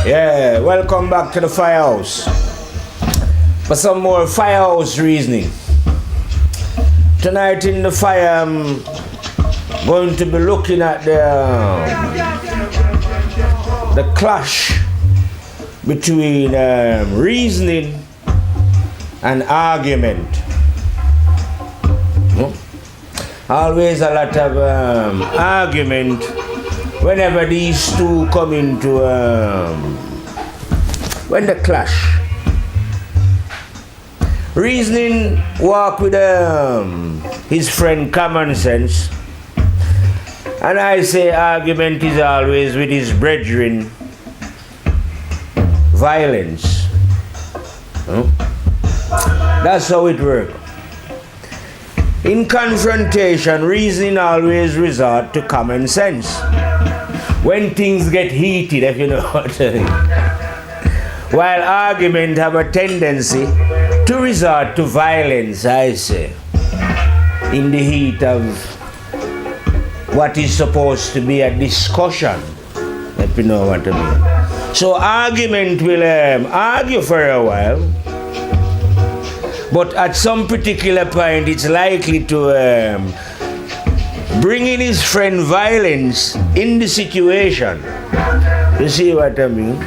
Yeah, welcome back to the firehouse for some more firehouse reasoning. Tonight in the fire, I'm going to be looking at the clash between reasoning and argument. Always a lot of argument whenever these two come into when they clash. Reasoning walk with his friend common sense, and I say argument is always with his brethren violence. That's how it works. In confrontation, reasoning always resort to common sense. When things get heated, if you know what I mean. While argument have a tendency to resort to violence, I say, in the heat of what is supposed to be a discussion, if you know what I mean. So argument will argue for a while, but at some particular point it's likely to bring in his friend violence in the situation. You see what I mean?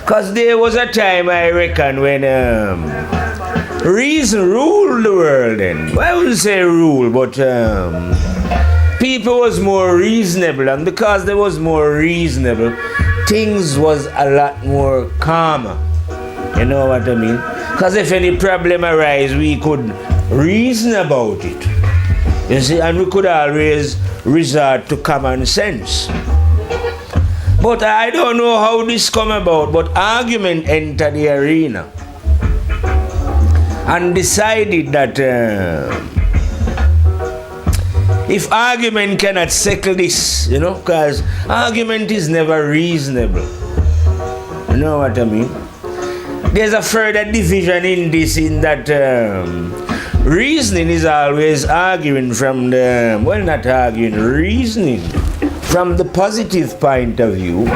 Because there was a time, I reckon, when reason ruled the world then. Well, I wouldn't say rule, but people was more reasonable, and because they was more reasonable, things was a lot more calmer. You know what I mean? Because if any problem arise, we could reason about it. You see, and we could always resort to common sense. But I don't know how this come about, but argument entered the arena and decided that if argument cannot settle this, you know, because argument is never reasonable. You know what I mean? There's a further division in this, in that reasoning is always arguing from the, well, not arguing, reasoning from the positive point of view,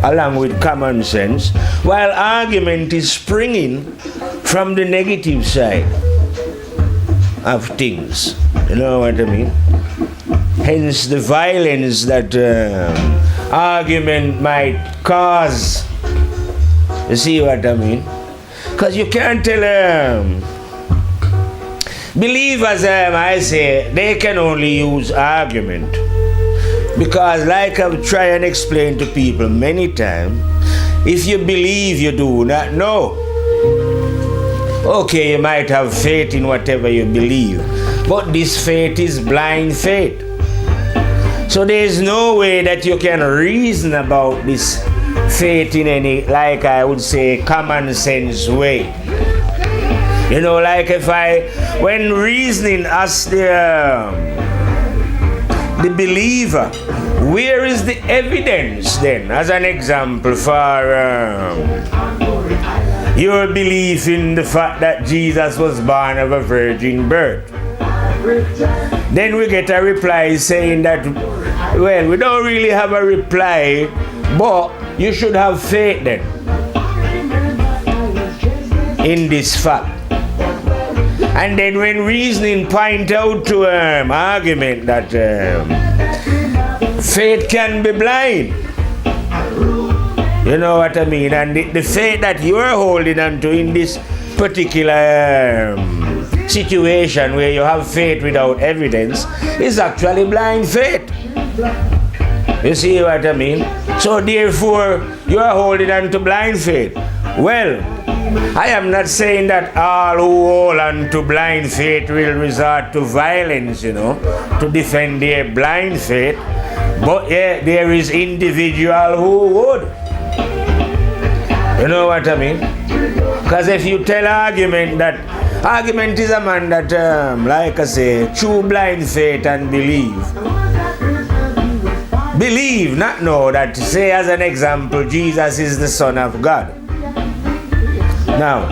along with common sense, while argument is springing from the negative side of things. You know what I mean? Hence the violence that argument might cause. You see what I mean? Because you can't tell believers, I say, they can only use argument. Because like I've tried and explained to people many times, if you believe, you do not know. Okay, you might have faith in whatever you believe, but this faith is blind faith. So there is no way that you can reason about this faith in any, like I would say, common sense way. You know, like when reasoning as the believer, where is the evidence then, as an example, for your belief in the fact that Jesus was born of a virgin birth? Then we get a reply saying that, well, we don't really have a reply, but you should have faith then in this fact. And then when reasoning point out to argument that faith can be blind, you know what I mean, and the faith that you are holding on to in this particular situation where you have faith without evidence is actually blind faith. You see what I mean? So therefore you are holding on to blind faith. Well, I am not saying that all who hold on to blind faith will resort to violence, you know, to defend their blind faith. But yeah, there is individual who would. You know what I mean? Because if you tell argument that argument is a man that, like I say, true blind faith and believe. Believe, not know that, say as an example, Jesus is the Son of God. Now,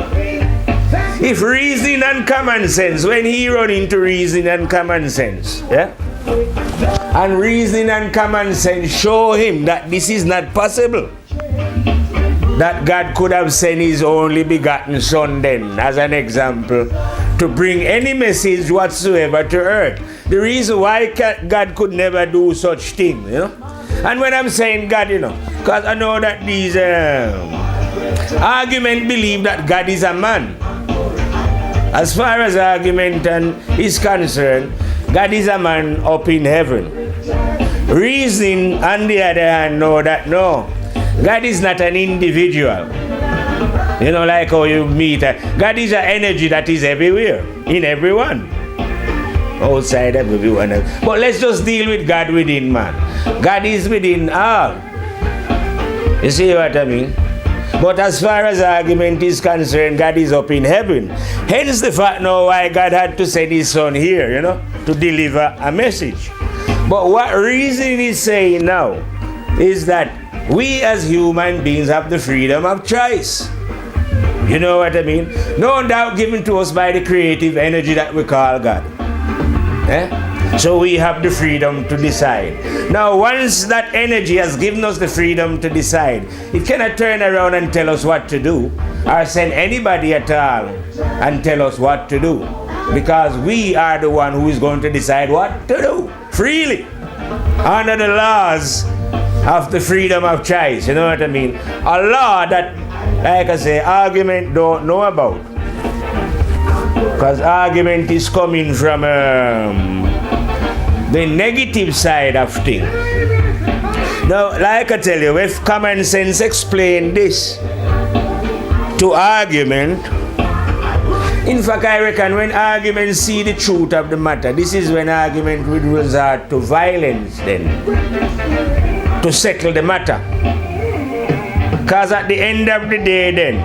if reason and common sense, when he run into reason and common sense, yeah, And reasoning and common sense show him that this is not possible. That God could have sent his only begotten son then, as an example, to bring any message whatsoever to earth. The reason why God could never do such thing, you know. And when I'm saying God, you know, because I know that these argument believe that God is a man. As far as argument is concerned, God is a man up in heaven. Reason, on the other hand, know that no, God is not an individual. You know, like how you meet. God is an energy that is everywhere, in everyone. Outside of everyone. But let's just deal with God within man. God is within all. You see what I mean? But as far as argument is concerned, God is up in heaven. Hence the fact now why God had to send his son here, you know, to deliver a message. But what reason is saying now is that we as human beings have the freedom of choice. You know what I mean? No doubt given to us by the creative energy that we call God. So we have the freedom to decide. Now once that energy has given us the freedom to decide, it cannot turn around and tell us what to do or send anybody at all and tell us what to do, because we are the one who is going to decide what to do freely under the laws of the freedom of choice. You know what I mean? A law that, like I say, argument don't know about. Because argument is coming from the negative side of things. Now, like I tell you, if common sense explain this to argument, in fact, I reckon when argument see the truth of the matter, this is when argument will resort to violence then, to settle the matter. Because at the end of the day then,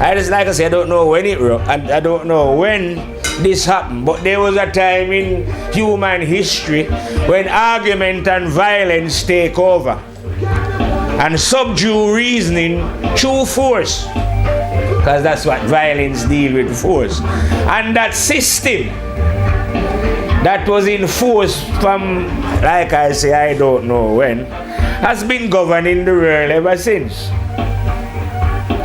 I just, like I say, I don't know when I don't know when this happened, but there was a time in human history when argument and violence take over and subdue reasoning through force, because that's what violence deals with, force. And that system that was in force from, like I say, I don't know when, has been governing the world ever since.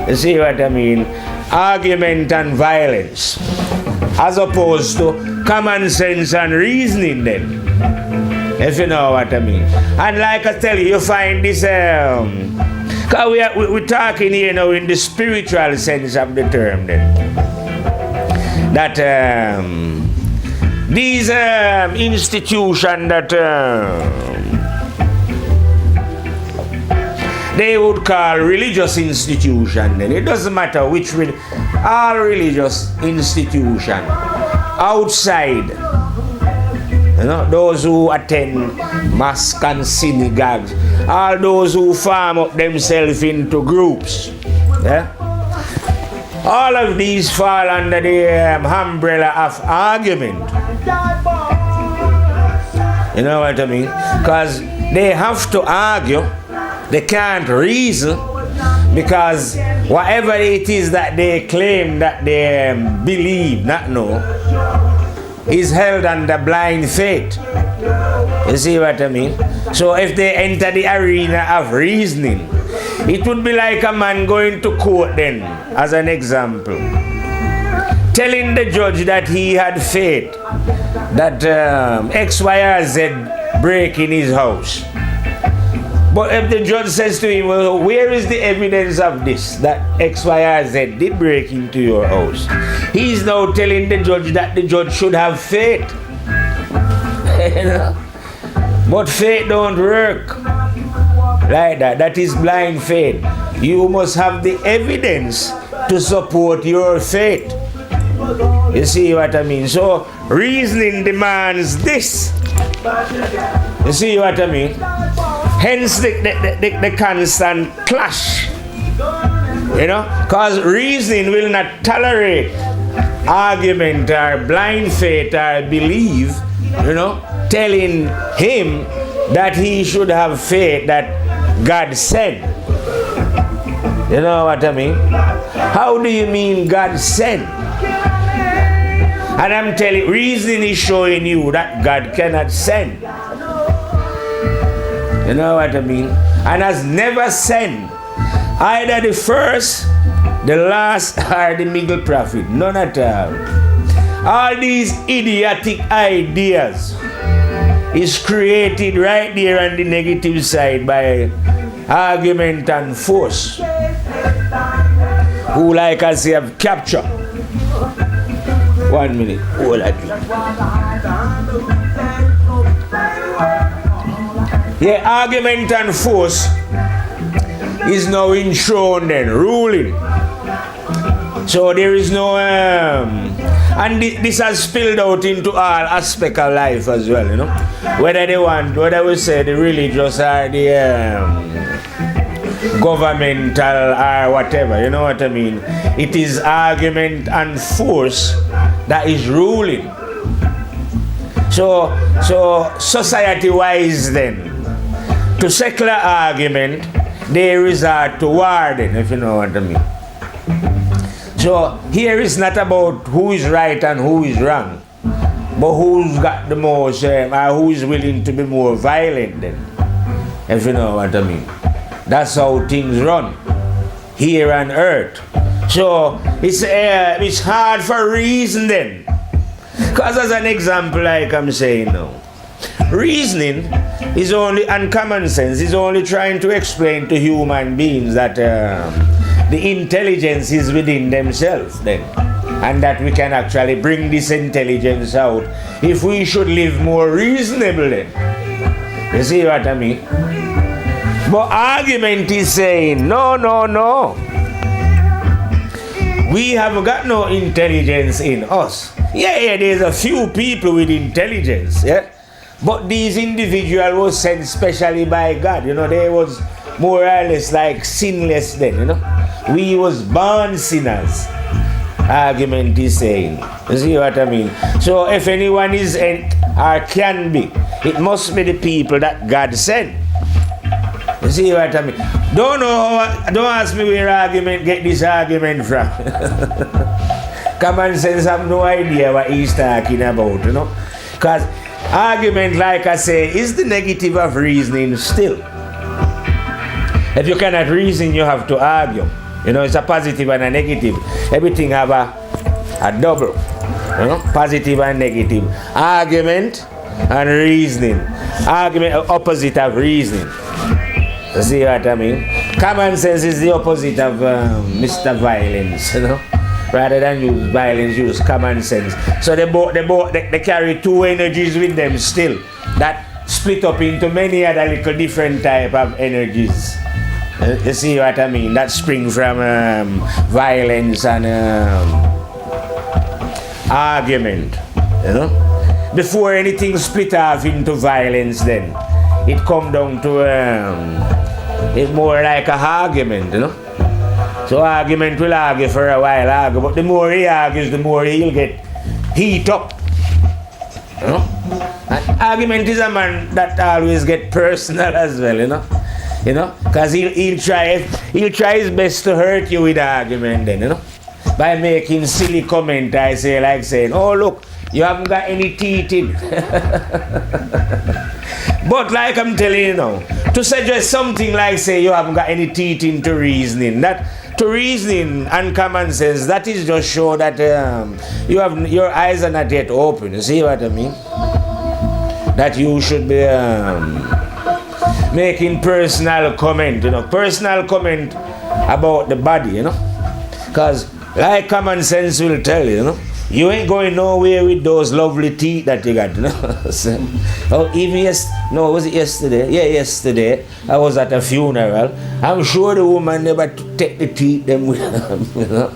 You see what I mean? Argument and violence, as opposed to common sense and reasoning then, if you know what I mean. And like I tell you, you find this, because we're talking here now in the spiritual sense of the term then, that these institutions that they would call religious institution, then it doesn't matter which, all religious institution outside, you know, those who attend mosque and synagogues, all those who farm up themselves into groups, yeah? All of these fall under the umbrella of argument. You know what I mean? Because they have to argue. They can't reason, because whatever it is that they claim that they believe, not know, is held under blind faith. You see what I mean? So if they enter the arena of reasoning, it would be like a man going to court then, as an example, telling the judge that he had faith that X, Y, or Z break in his house. But if the judge says to him, well, where is the evidence of this, that X, Y, or Z did break into your house? He's now telling the judge that the judge should have faith. You know? But faith don't work like that. That is blind faith. You must have the evidence to support your faith. You see what I mean? So reasoning demands this. You see what I mean? Hence the constant clash. You know? Because reasoning will not tolerate argument or blind faith or belief, you know, telling him that he should have faith that God said. You know what I mean? How do you mean God said? And I'm telling, reasoning is showing you that God cannot send. You know what I mean? And has never sent either the first, the last, or the middle prophet. None at all. All these idiotic ideas is created right there on the negative side by argument and force, who, like I say, have captured. 1 minute. Hold on. Yeah, argument and force is now enthroned and ruling. So there is no and this has spilled out into all aspects of life as well, you know. Whether we say the religious or the governmental or whatever, you know what I mean? It is argument and force that is ruling. So society-wise then, to secular argument, they resort to war then, if you know what I mean. So here is not about who is right and who is wrong, but who's got the most, or who is willing to be more violent then, if you know what I mean. That's how things run here on earth. So it's hard for reason then. Because as an example, like I'm saying now, reasoning is only, and common sense is only trying to explain to human beings that the intelligence is within themselves then, and that we can actually bring this intelligence out if we should live more reasonably. You see what I mean? But argument is saying, no. We have got no intelligence in us. Yeah, there's a few people with intelligence, yeah? But these individuals were sent specially by God. You know, they was more or less like sinless then, you know. We was born sinners. Argument is saying. You see what I mean? So if anyone is or can be, it must be the people that God sent. You see what I mean? Don't ask me where argument get this argument from. Common sense have no idea what he's talking about, you know. Because argument, like I say, is the negative of reasoning still. If you cannot reason, you have to argue. You know, it's a positive and a negative. Everything have a double. You know, positive and negative. Argument and reasoning. Argument opposite of reasoning. You see what I mean? Common sense is the opposite of Mr. Violence, you know. Rather than use violence, use common sense. So they carry two energies with them still. That split up into many other little different type of energies. You see what I mean? That spring from violence and argument. You know? Before anything split off into violence, then it come down to it's more like a argument, you know. So argument will argue for a while, but the more he argues, the more he'll get heat up. You know? And argument is a man that always get personal as well, you know. You know, because he'll try his best to hurt you with argument then, you know. By making silly comment, I say, like saying, oh look, you haven't got any teeth in. But like I'm telling you now, to suggest something like say you haven't got any teeth into reasoning, that to reasoning and common sense, that is just show that your eyes are not yet open. You see what I mean? That you should be making personal comment, you know, personal comment about the body, you know, because like common sense will tell you, you know, you ain't going nowhere with those lovely teeth that you got, you know. So, was it yesterday? Yeah, yesterday I was at a funeral. I'm sure the woman never take the teeth them with them, you know.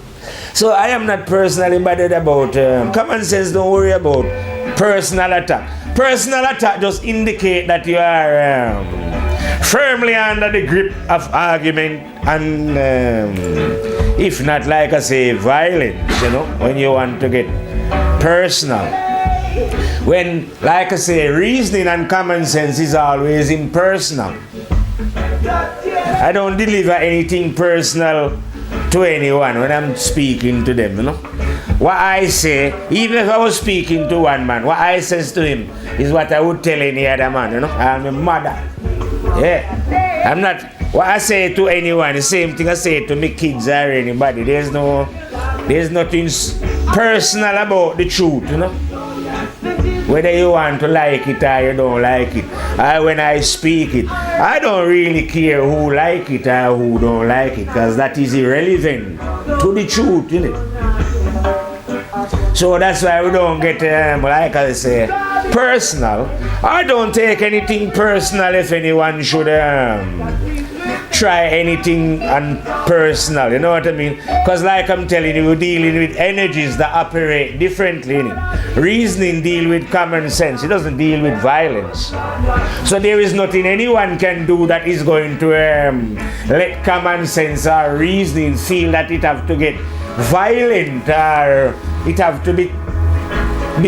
So I am not personally bothered about common sense. Don't worry about personal attack. Personal attack just indicate that you are firmly under the grip of argument and if not, like I say, violence, you know, when you want to get personal. When, like I say, reasoning and common sense is always impersonal. I don't deliver anything personal to anyone when I'm speaking to them, you know. what I say, even if I was speaking to one man, what I says to him is what I would tell any other man, you know. I'm a mother. Yeah. I'm not, what I say to anyone, the same thing I say to my kids or anybody. There's nothing personal about the truth, you know. Whether you want to like it or you don't like it. When I speak it, I don't really care who like it or who don't like it, because that is irrelevant to the truth, isn't it? So that's why we don't get, like I say, personal. I don't take anything personal if anyone should try anything personal, you know what I mean? Because like I'm telling you, we're dealing with energies that operate differently. Reasoning deal with common sense. It doesn't deal with violence. So there is nothing anyone can do that is going to let common sense or reasoning feel that it have to get violent or it have to be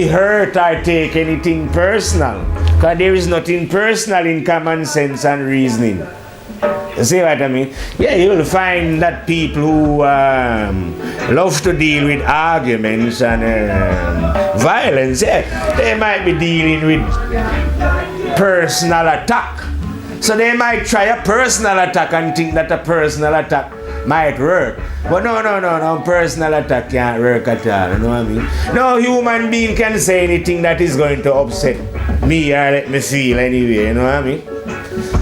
hurt or take anything personal. Because there is nothing personal in common sense and reasoning. You see what I mean? Yeah, you'll find that people who love to deal with arguments and violence, yeah, they might be dealing with personal attack. So they might try a personal attack and think that a personal attack might work. But no, personal attack can't work at all, you know what I mean? No human being can say anything that is going to upset me or let me feel anyway, you know what I mean?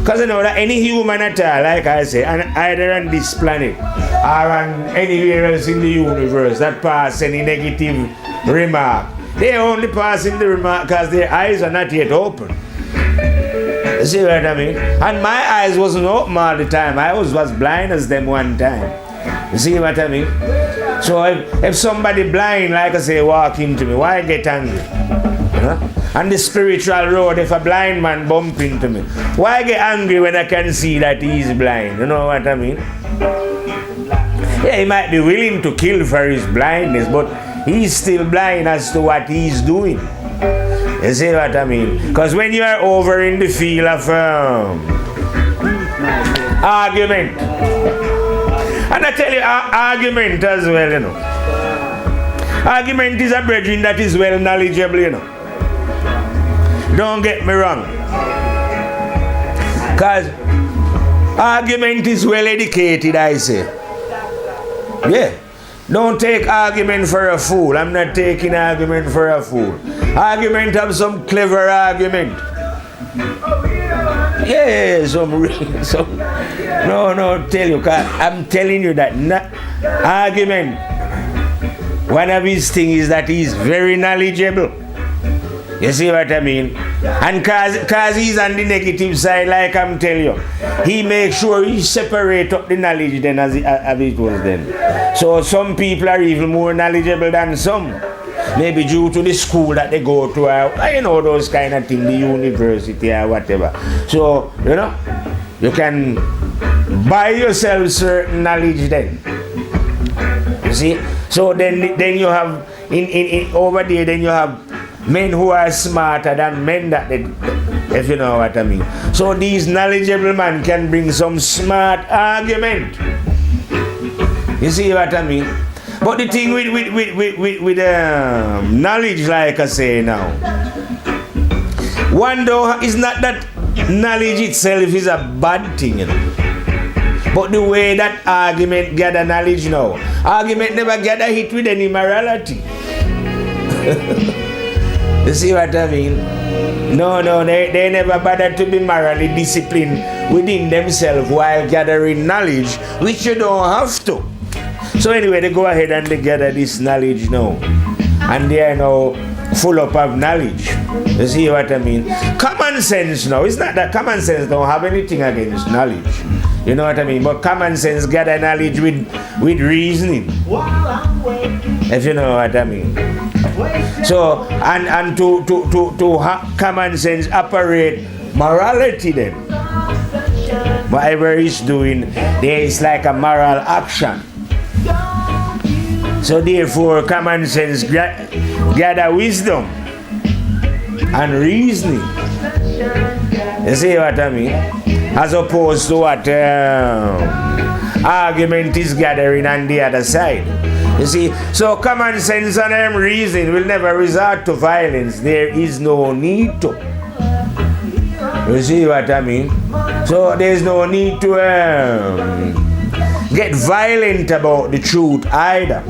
Because I know that any human at all, like I say, either on this planet or on anywhere else in the universe that pass any negative remark, they only pass in the remark because their eyes are not yet open. You see what I mean? And my eyes wasn't open all the time. I was blind as them one time. You see what I mean? So if somebody blind, like I say, walk into me, why get angry? You know? On the spiritual road, if a blind man bump into me, why get angry when I can see that he's blind? You know what I mean? Yeah, he might be willing to kill for his blindness, but he's still blind as to what he's doing. You see what I mean? Because when you are over in the field of argument, and I tell you, argument as well, you know. Argument is a brethren that is well knowledgeable, you know. Don't get me wrong. Because argument is well educated, I say. Yeah. Don't take argument for a fool. I'm not taking argument for a fool. Argument have some clever argument. Yeah, no, tell you, cause I'm telling you that argument, one of his things is that he's very knowledgeable. You see what I mean? And cause he's on the negative side, like I'm telling you, he makes sure he separate up the knowledge then as it was then. So some people are even more knowledgeable than some. Maybe due to the school that they go to, you know, those kind of things, the university or whatever. So, you know, you can buy yourself certain knowledge then. You see? So then you have, in over there, then you have men who are smarter than men that they, if you know what I mean. So these knowledgeable men can bring some smart argument. You see what I mean? But the thing with knowledge, like I say now, one though is not that knowledge itself is a bad thing, you know. But the way that argument gather knowledge now, argument never gather hit with any morality. You see what I mean? No, they never bother to be morally disciplined within themselves while gathering knowledge, which you don't have to. So anyway, they go ahead and they gather this knowledge now. And they are now full up of knowledge. You see what I mean? Common sense now, it's not that common sense don't have anything against knowledge. You know what I mean? But common sense gather knowledge with reasoning. If you know what I mean. So, and to common sense operate morality then. Whatever he's doing, there is like a moral action. So therefore, common sense gather wisdom and reasoning. You see what I mean? As opposed to what argument is gathering on the other side. You see, so common sense and reason will never resort to violence. There is no need to. You see what I mean? So there's no need to get violent about the truth either.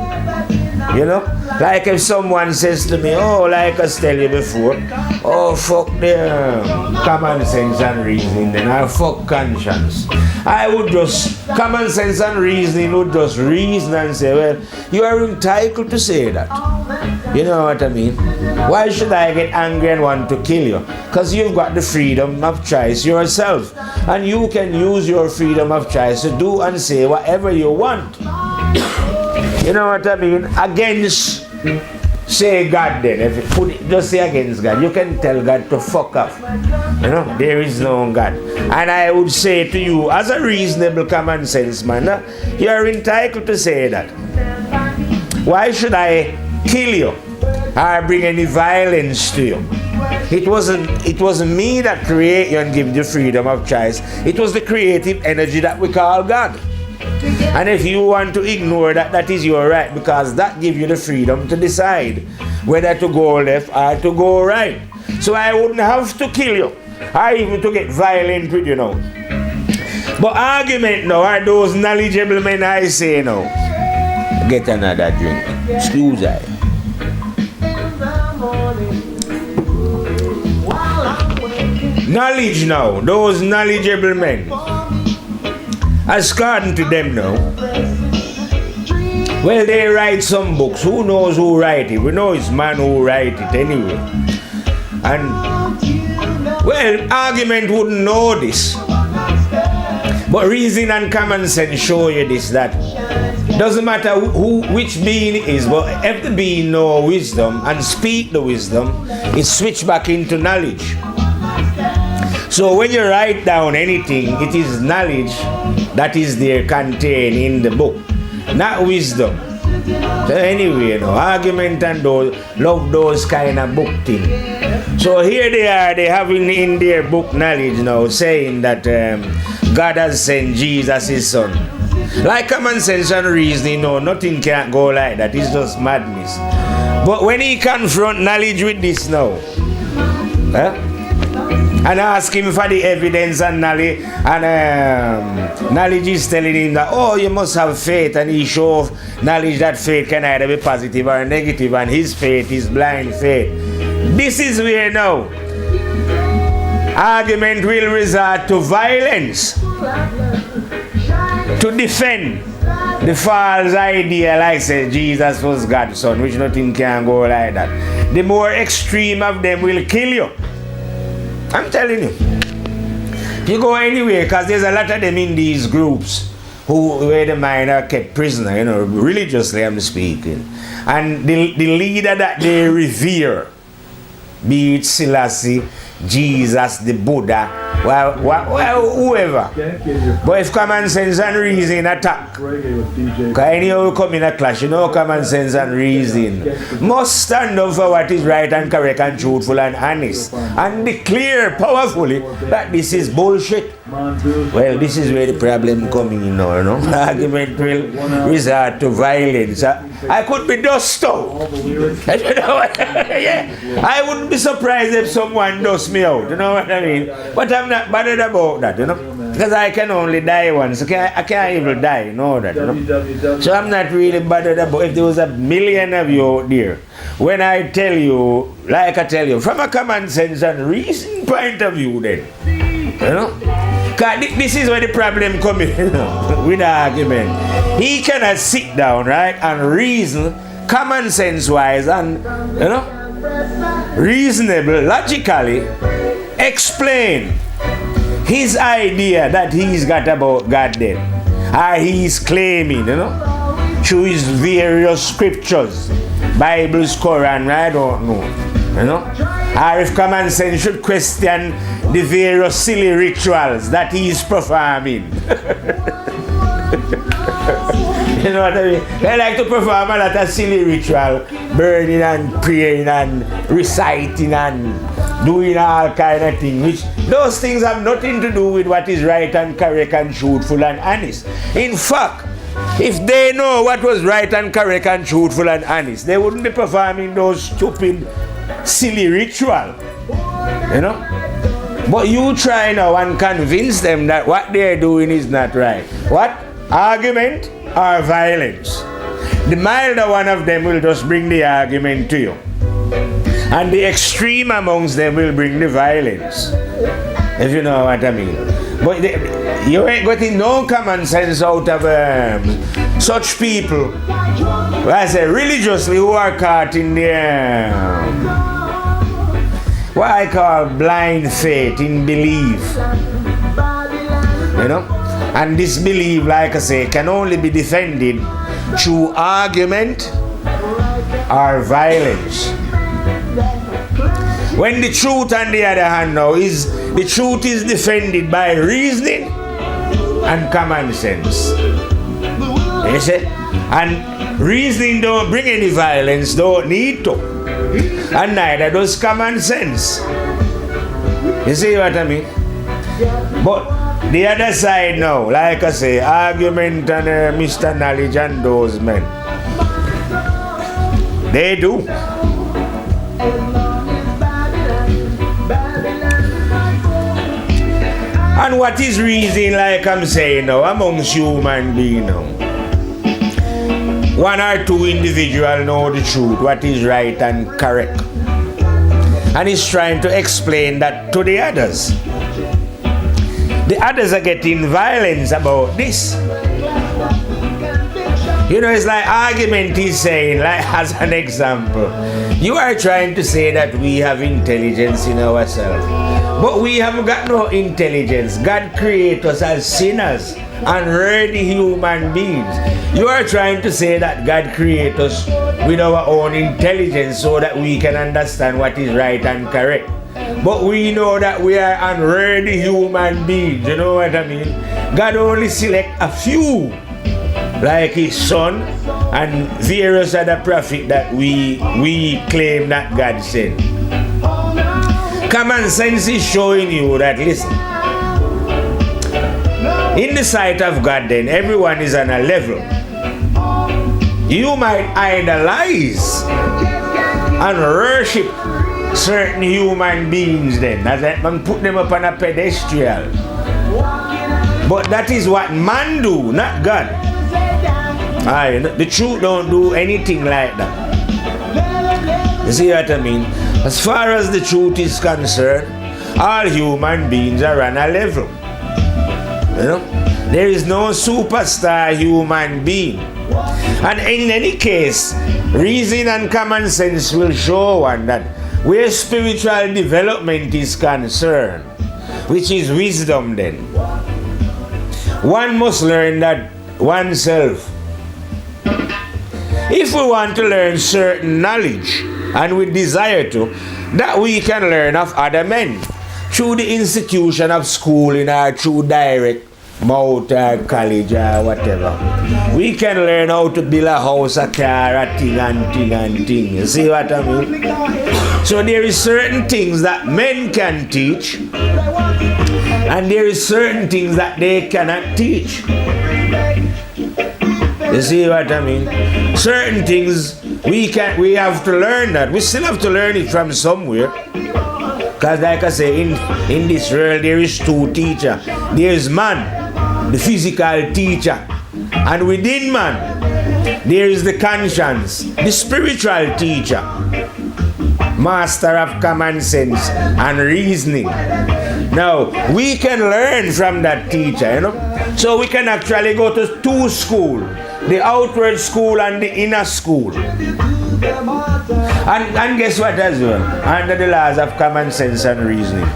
You know? Like if someone says to me, oh, like I tell you before, oh, fuck the common sense and reasoning, then I fuck conscience. I would just, common sense and reasoning would just reason and say, well, you are entitled to say that. You know what I mean? Why should I get angry and want to kill you? Because you've got the freedom of choice yourself. And you can use your freedom of choice to do and say whatever you want. You know what I mean? Against, say God then. If you put it, just say against God. You can tell God to fuck off. You know, there is no God. And I would say to you, as a reasonable common sense man, you are entitled to say that. Why should I kill you or bring any violence to you? It wasn't me that created you and gave you freedom of choice. It was the creative energy that we call God. And if you want to ignore that, that is your right, because that gives you the freedom to decide whether to go left or to go right. So I wouldn't have to kill you or even to get violent with you now. But argument now are those knowledgeable men I say now. Get another drink. Excuse I. Knowledge now, those knowledgeable men. According to them now, well, they write some books. Who knows who write it? We know it's man who write it anyway. And, well, argument wouldn't know this. But reason and common sense show you this, that doesn't matter which being it is, but if the being know wisdom and speak the wisdom, it switch back into knowledge. So when you write down anything, it is knowledge that is there contained in the book, not wisdom. So anyway, argument and those, love those kind of book things. So here they are, they have in their book knowledge now, saying that God has sent Jesus his son. Like common sense and reasoning, nothing can go like that. It's just madness. But when he confront knowledge with this now, and ask him for the evidence and knowledge, and knowledge is telling him that, oh, you must have faith, and he shows knowledge that faith can either be positive or negative, and his faith is blind faith. This is where now argument will resort to violence to defend the false idea, like say Jesus was God's son, which nothing can go like that. The more extreme of them will kill you. I'm telling you. You go anywhere, because there's a lot of them in these groups where the mind are kept prisoner, religiously I'm speaking. And the leader that they revere, be it Selassie, Jesus, the Buddha, whoever. But if common sense and reason attack, because anyhow you come in a clash, common sense and reason must stand up for what is right and correct and truthful and honest, and declare powerfully that this is bullshit. Well, this is where the problem coming in now, Argument will resort to violence. I could be dust out. Yeah. I wouldn't be surprised if someone dust me out, you know what I mean? But I'm not bothered about that, because I can only die once. I can't even die, that, So I'm not really bothered about if there was a million of you out there. When I tell you, like I tell you, from a common sense and reason point of view then, because this is where the problem comes in, with the argument. He cannot sit down, right, and reason common sense wise and, reasonable, logically explain his idea that he's got about God then, or he's claiming, through his various scriptures, Bibles, Quran, I don't know, or if common sense should question the various silly rituals that he's performing. You know what I mean? They like to perform a lot of silly ritual, burning and praying and reciting and doing all kind of things, which those things have nothing to do with what is right and correct and truthful and honest. In fact, if they know what was right and correct and truthful and honest, they wouldn't be performing those stupid, silly ritual. You know? But you try now and convince them that what they're doing is not right. What? Argument or violence? The milder one of them will just bring the argument to you. And the extreme amongst them will bring the violence. If you know what I mean. But you ain't getting no common sense out of such people, I say religiously, who are caught in the what I call blind faith, in belief. You know? And this belief, like I say, can only be defended through argument or violence. When the truth, on the other hand, now is the truth is defended by reasoning and common sense. You see? And reasoning don't bring any violence, don't need to. And neither does common sense. You see what I mean? But the other side now, like I say, argument and Mr. Knowledge and those men, they do. And what is reason, like I'm saying now, amongst human beings now? One or two individuals know the truth, what is right and correct. And he's trying to explain that to the others. The others are getting violence about this. You know, it's like argument is saying, like as an example, you are trying to say that we have intelligence in ourselves. But we haven't got no intelligence. God created us as sinners and worthy human beings. You are trying to say that God created us with our own intelligence so that we can understand what is right and correct. But we know that we are unworthy human beings. You know what I mean? God only select a few, like his son and various other prophets that we claim that God sent. Common sense is showing you that, listen, in the sight of God then, everyone is on a level. You might idolize and worship certain human beings then, as that man put them up on a pedestal. But that is what man do, not God. The truth don't do anything like that. You see what I mean? As far as the truth is concerned, all human beings are on a level. You know? There is no superstar human being. And in any case, reason and common sense will show one that where spiritual development is concerned, which is wisdom then, one must learn that oneself. If we want to learn certain knowledge, and we desire to, that we can learn of other men through the institution of schooling or through direct mouth or college or whatever. We can learn how to build a house, a car, a thing and thing and thing. You see what I mean? So there is certain things that men can teach, and there is certain things that they cannot teach. You see what I mean? Certain things we have to learn that. We still have to learn it from somewhere. Because like I say, in this world there is two teachers. There is man, the physical teacher. And within man, there is the conscience, the spiritual teacher. Master of common sense and reasoning. Now, we can learn from that teacher, you know. So we can actually go to two schools. The outward school and the inner school. And guess what as well? Under the laws of common sense and reasoning.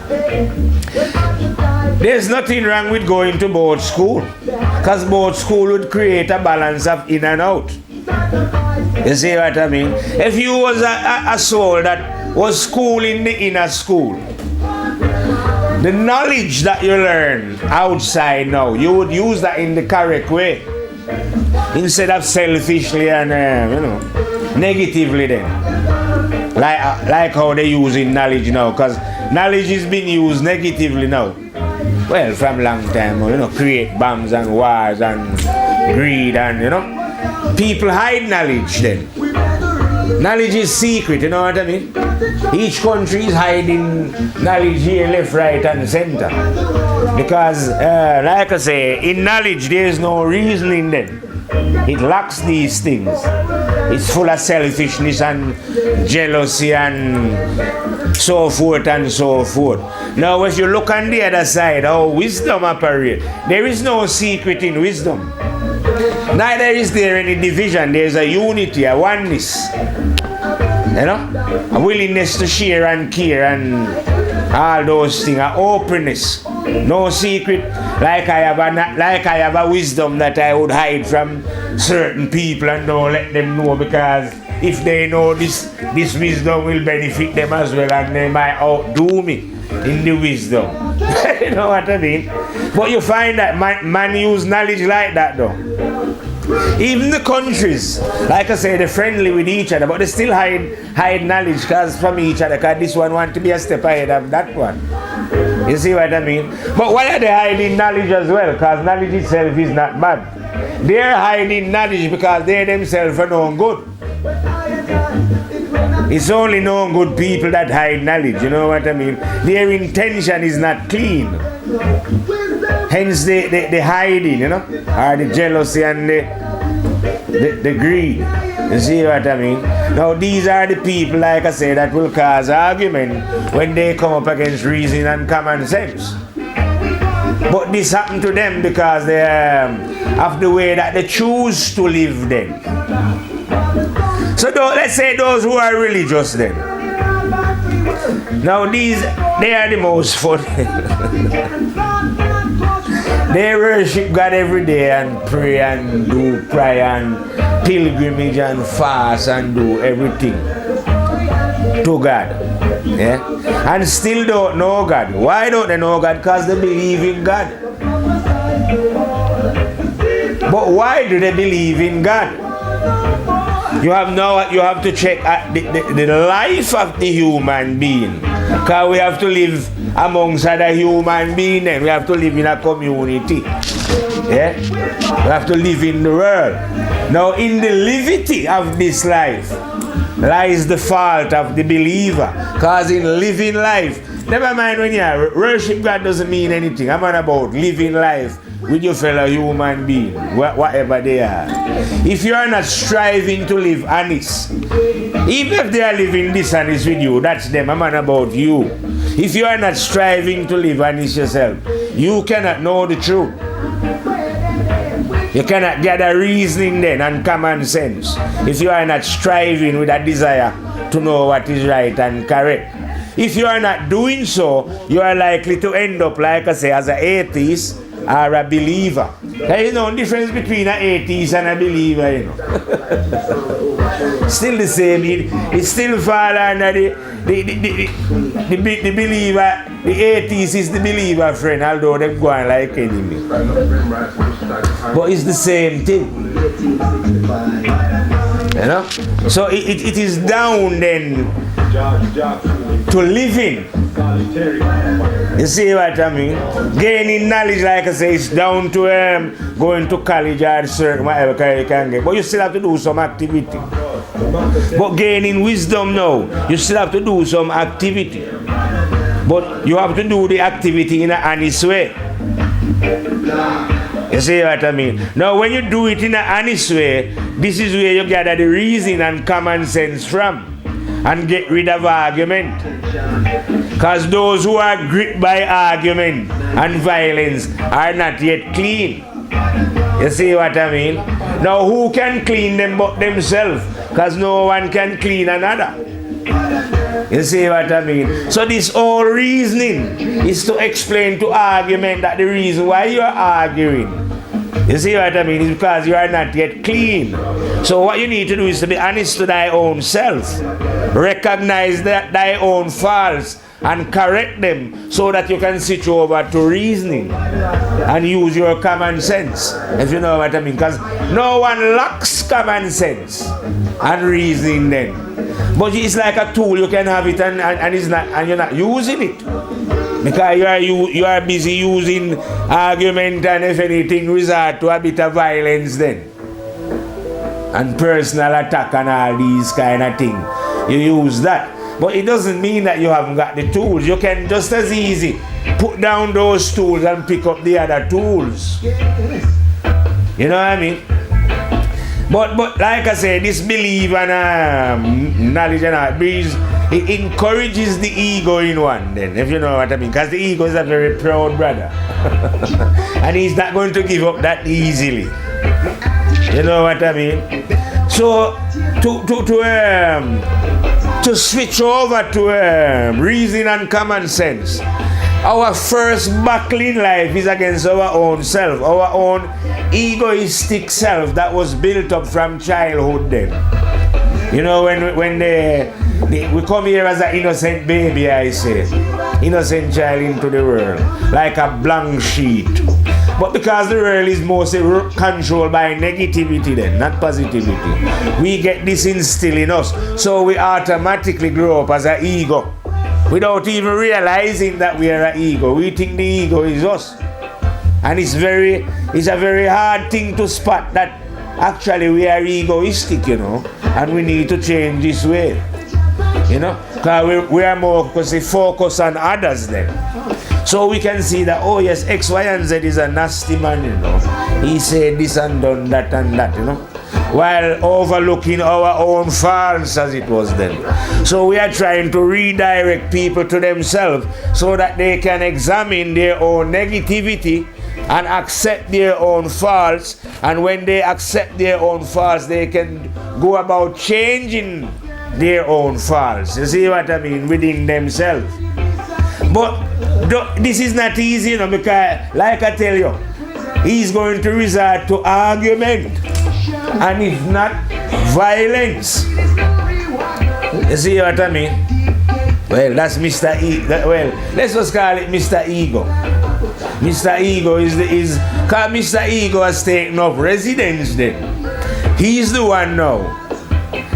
There's nothing wrong with going to both school. Because both school would create a balance of in and out. You see what I mean? If you was a soul that was school in the inner school, the knowledge that you learn outside now, you would use that in the correct way. Instead of selfishly and, negatively then. Like how they using knowledge now, because knowledge is being used negatively now. Well, from long time, create bombs and wars and greed and, people hide knowledge then. Knowledge is secret, you know what I mean? Each country is hiding knowledge here, left, right, and center. Because, like I say, in knowledge there is no reasoning then. It lacks these things. It's full of selfishness and jealousy and so forth and so forth. Now, if you look on the other side, how wisdom operates, there is no secret in wisdom. Neither is there any division. There's a unity, a oneness. A willingness to share and care and all those things, an openness. No secret, like I have a wisdom that I would hide from certain people and don't let them know, because if they know this wisdom will benefit them as well and they might outdo me in the wisdom. You know what I mean? But you find that man use knowledge like that though. Even the countries, like I say, they're friendly with each other, but they still hide knowledge from each other, because this one wants to be a step ahead of that one. You see what I mean? But why are they hiding knowledge as well? Because knowledge itself is not bad. They're hiding knowledge because they themselves are known good. It's only known good people that hide knowledge, you know what I mean? Their intention is not clean. Hence the hiding, or the jealousy and the greed. You see what I mean? Now these are the people, like I say, that will cause argument when they come up against reason and common sense. But this happened to them because they of the way that they choose to live then. So let's say those who are religious then. Now they are the most fun. They worship God every day and pray and do prayer and pilgrimage and fast and do everything to God. Yeah? And still don't know God. Why don't they know God? Because they believe in God. But why do they believe in God? You have to check the life of the human being. Because we have to live amongst other human beings and we have to live in a community. Yeah? We have to live in the world. Now in the levity of this life lies the fault of the believer. Because in living life, never mind when you worship God doesn't mean anything. I'm on about living life with your fellow human being, whatever they are. If you are not striving to live honest, even if they are living dishonest with you, that's them. I'm on about you. If you are not striving to live honest yourself, you cannot know the truth. You cannot gather reasoning then and common sense if you are not striving with a desire to know what is right and correct. If you are not doing so, you are likely to end up, like I say, as an atheist or a believer. There is no difference between an atheist and a believer, Still the same. It still falls under the believer. The atheist is the believer friend, although they go on like enemy. But it's the same thing. So it is down then to living. You see what I mean? Gaining knowledge, like I say, is down to going to college or certain whatever you can get. But you still have to do some activity. But gaining wisdom now, you still have to do some activity. But you have to do the activity in an honest way. You see what I mean? Now when you do it in an honest way, this is where you gather the reason and common sense from. And get rid of argument. Because those who are gripped by argument and violence are not yet clean. You see what I mean? Now who can clean them but themselves? Because no one can clean another. You see what I mean? So this whole reasoning is to explain to argument that the reason why you are arguing, you see what I mean, is because you are not yet clean. So what you need to do is to be honest to thy own self. Recognize that thy own faults and correct them so that you can switch over to reasoning and use your common sense, if you know what I mean. Because no one lacks common sense and reasoning then. But it's like a tool, you can have it and it's not, and you're not using it. Because you are busy using argument and if anything resort to a bit of violence then. And personal attack and all these kind of things. You use that. But it doesn't mean that you haven't got the tools. You can just as easy put down those tools and pick up the other tools. You know what I mean? But like I said, this belief and knowledge and all, it encourages the ego in one then, if you know what I mean. Because the ego is a very proud brother. And he's not going to give up that easily. You know what I mean? So to switch over to reason and common sense, our first battle in life is against our own self, our own egoistic self that was built up from childhood then. You know, when we come here as an innocent baby, I say, innocent child into the world, like a blank sheet. But because the world is mostly controlled by negativity then, not positivity, we get this instilled in us. So we automatically grow up as an ego. Without even realizing that we are an ego. We think the ego is us. And it's a very hard thing to spot that actually we are egoistic, you know, and we need to change this way. You know, because we are more focused on others then. So we can see that, oh yes, X, Y, and Z is a nasty man, you know. He said this and done that and that, you know. While overlooking our own faults as it was then. So we are trying to redirect people to themselves so that they can examine their own negativity and accept their own faults. And when they accept their own faults, they can go about changing their own faults. You see what I mean? Within themselves. But this is not easy, you know, because like I tell you, he's going to resort to argument. And if not, violence. You see what I mean? Well, that's Mr. Well, let's just call it Mr. Ego. Mr. Ego is because Mr. Ego has taken up residence then. He's the one now.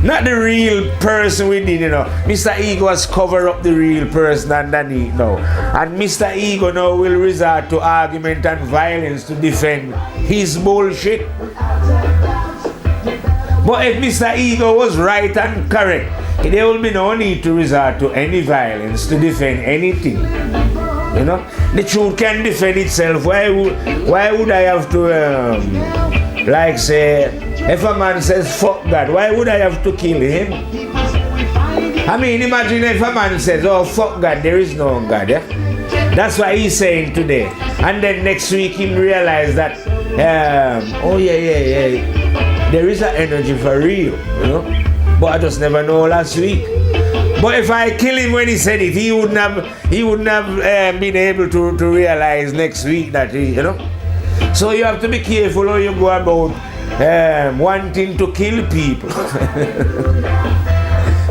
Not the real person within, you know. Mr. Ego has covered up the real person underneath now. And Mr. Ego now will resort to argument and violence to defend his bullshit. But if Mr. Ego was right and correct, there will be no need to resort to any violence to defend anything. You know? The truth can defend itself. Why would I have to, like say, if a man says, fuck God, why would I have to kill him? I mean, imagine if a man says, oh, fuck God, there is no God, yeah? That's what he's saying today. And then next week he realize that, oh, yeah, there is an energy for real, you know? But I just never know last week. But if I kill him when he said it, he wouldn't have been able to realize next week that he, you know? So you have to be careful how you go about wanting to kill people.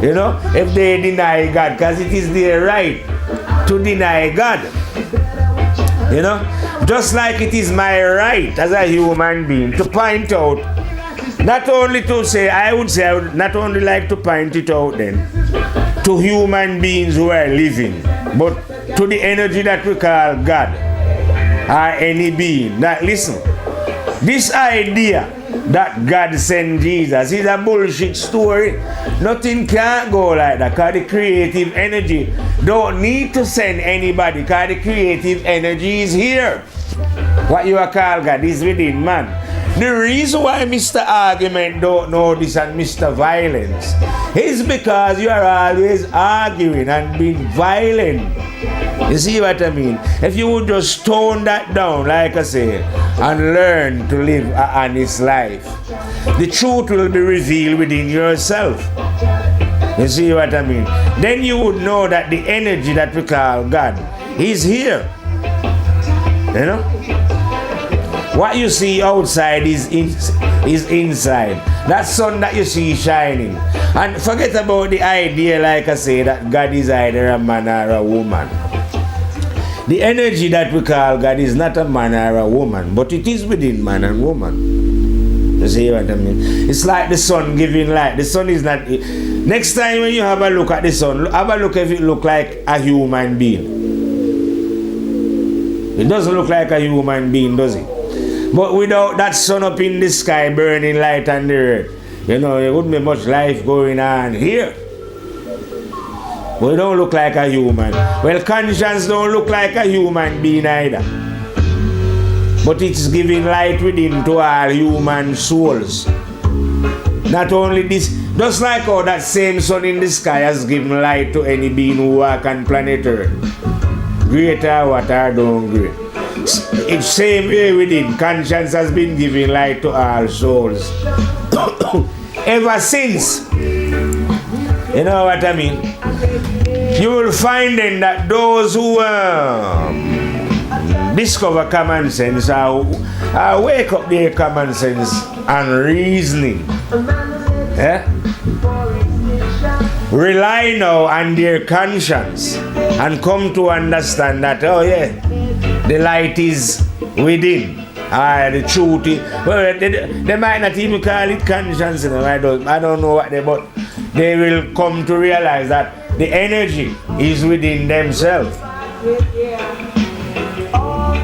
You know, if they deny God, because it is their right to deny God. You know, just like it is my right as a human being to point out, not only to say, I would not only like to point it out then to human beings who are living, but to the energy that we call God or any being. Now listen, this idea that God sent Jesus is a bullshit story. Nothing can go like that, because the creative energy don't need to send anybody, because the creative energy is here. What you are called God is within man. The reason why Mr. Argument don't know this and Mr. Violence is because you are always arguing and being violent. You see what I mean? If you would just tone that down, like I say, and learn to live an honest life, the truth will be revealed within yourself. You see what I mean? Then you would know that the energy that we call God is here. You know? What you see outside is inside. That sun that you see shining. And forget about the idea, like I say, that God is either a man or a woman. The energy that we call God is not a man or a woman, but it is within man and woman. You see what I mean? It's like the sun giving light. The sun is not... Next time when you have a look at the sun, have a look if it look like a human being. It doesn't look like a human being, does it? But without that sun up in the sky burning light on the earth, you know, there wouldn't be much life going on here. But it don't look like a human. Well, conscience don't look like a human being either. But it's giving light within to all human souls. Not only this, just like how that same sun in the sky has given light to any being who walk on planet Earth. Greater what are doing great. It's same way within. Conscience has been giving light to all souls. Ever since. You know what I mean? You will find then that those who discover common sense or wake up their common sense and reasoning. Rely now on their conscience and come to understand that, oh yeah, the light is within. The truth is, well, they might not even call it conscience, you know, I don't know what but they will come to realize that the energy is within themselves.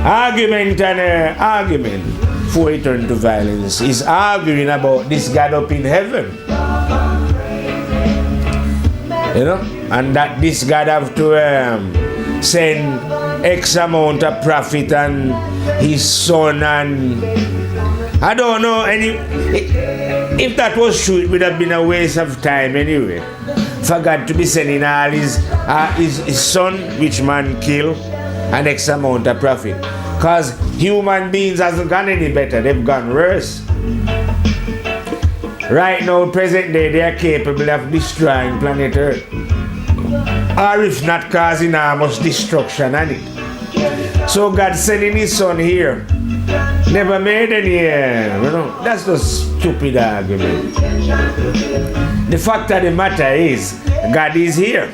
Argument and argument before it turn to violence is arguing about this God up in heaven. You know, and that this God have to send X amount of prophet and his son, and I don't know if that was true, it would have been a waste of time anyway for God to be sending all his son, which man killed, and X amount of prophet, because human beings hasn't gone any better, they've gone worse. Right now, present day, they are capable of destroying planet Earth. Or if not, causing enormous destruction on it. So God sending his son here never made any, you know, that's the stupid argument. The fact of the matter is, God is here.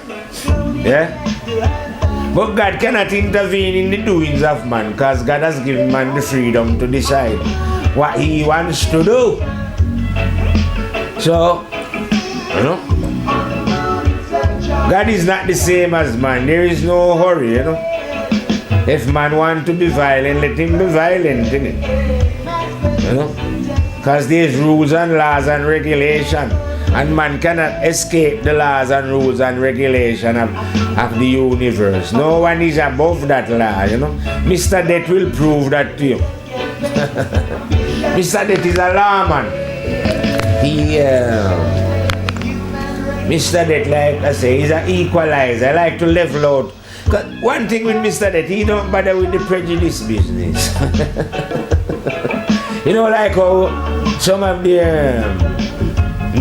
Yeah? But God cannot intervene in the doings of man, because God has given man the freedom to decide what he wants to do. So, you know, God is not the same as man. There is no hurry, you know. If man wants to be violent, let him be violent, innit? You know? Because there's rules and laws and regulation. And man cannot escape the laws and rules and regulation of the universe. No one is above that law, you know. Mr. Death will prove that to you. Mr. Death is a lawman. Mr. Death, like I say, he's an equalizer. I like to level out. Cause one thing with Mr. Death, he don't bother with the prejudice business. You know, like how some of the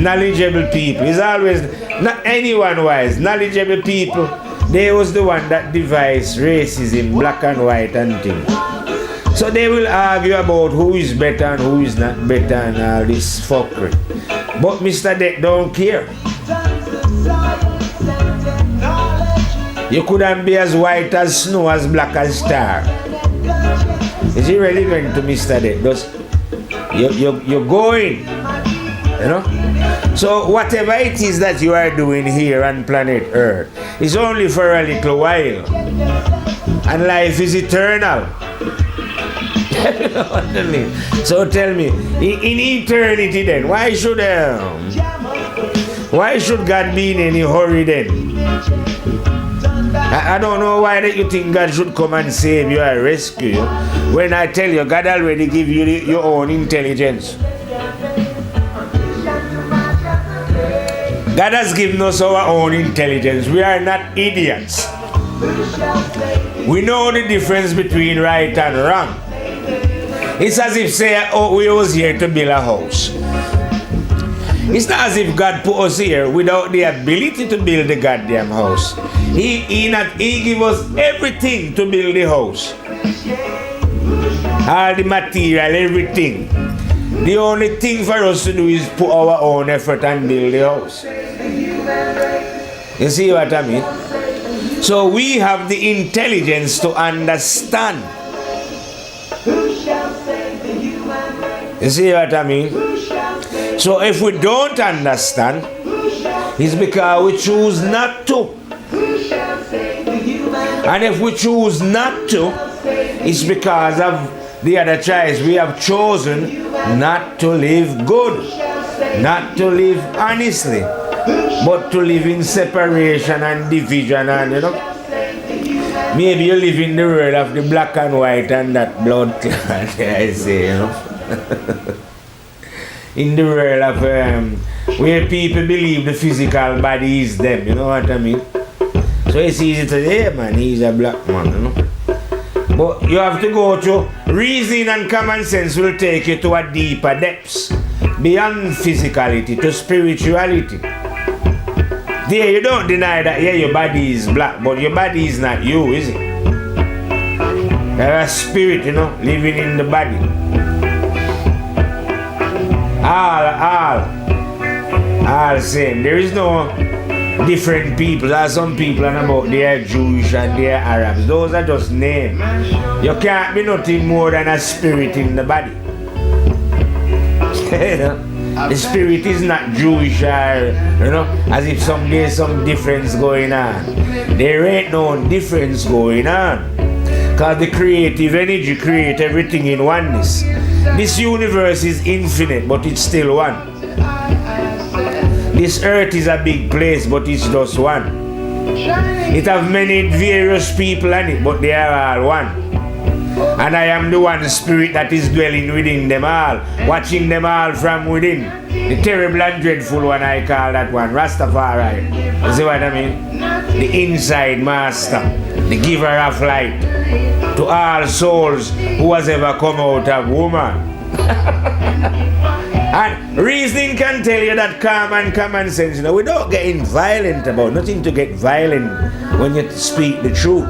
knowledgeable people, it's always, not anyone wise, knowledgeable people, they was the one that devised racism, black and white and things. So they will argue about who is better and who is not better and all this fuckery. But Mr. Death don't care. You couldn't be as white as snow, as black as star. It's irrelevant to Mr. Death. You're going, you know. So whatever it is that you are doing here on planet Earth is only for a little while. And life is eternal. You know what I mean? So tell me, in eternity then, why should God be in any hurry then? I don't know why that you think God should come and save you or rescue you, when I tell you God already give you your own intelligence. God has given us our own intelligence. We are not idiots. We know the difference between right and wrong. It's as if say, oh, we was here to build a house. It's not as if God put us here without the ability to build the goddamn house. He give us everything to build the house. All the material, everything. The only thing for us to do is put our own effort and build the house. You see what I mean? So we have the intelligence to understand. You see what I mean? So if we don't understand, it's because we choose not to. And if we choose not to, it's because of the other choice. We have chosen not to live good, not to live honestly, but to live in separation and division, and maybe you live in the world of the black and white and that blood clot, I say, in the world of where people believe the physical body is them, you know what I mean? So it's easy to say, hey man, he's a black man, But you have to go to reason, and common sense will take you to a deeper depths, beyond physicality, to spirituality. There you don't deny that, yeah, your body is black, but your body is not you, is it? There's a spirit, living in the body. All same. There is no different people. There are some people and about they are Jewish and they are Arabs. Those are just names. You can't be nothing more than a spirit in the body. The spirit is not Jewish or, as if there's some difference going on. There ain't no difference going on. Because the creative energy creates everything in oneness. This universe is infinite, but it's still one. This earth is a big place, but it's just one. It has many various people in it, but they are all one. And I am the one spirit that is dwelling within them all, watching them all from within. The terrible and dreadful one, I call that one, Rastafari. You see what I mean? The inside master, the giver of light to all souls who has ever come out of woman. And reasoning can tell you that calm and common sense, we don't get violent about, nothing to get violent when you speak the truth.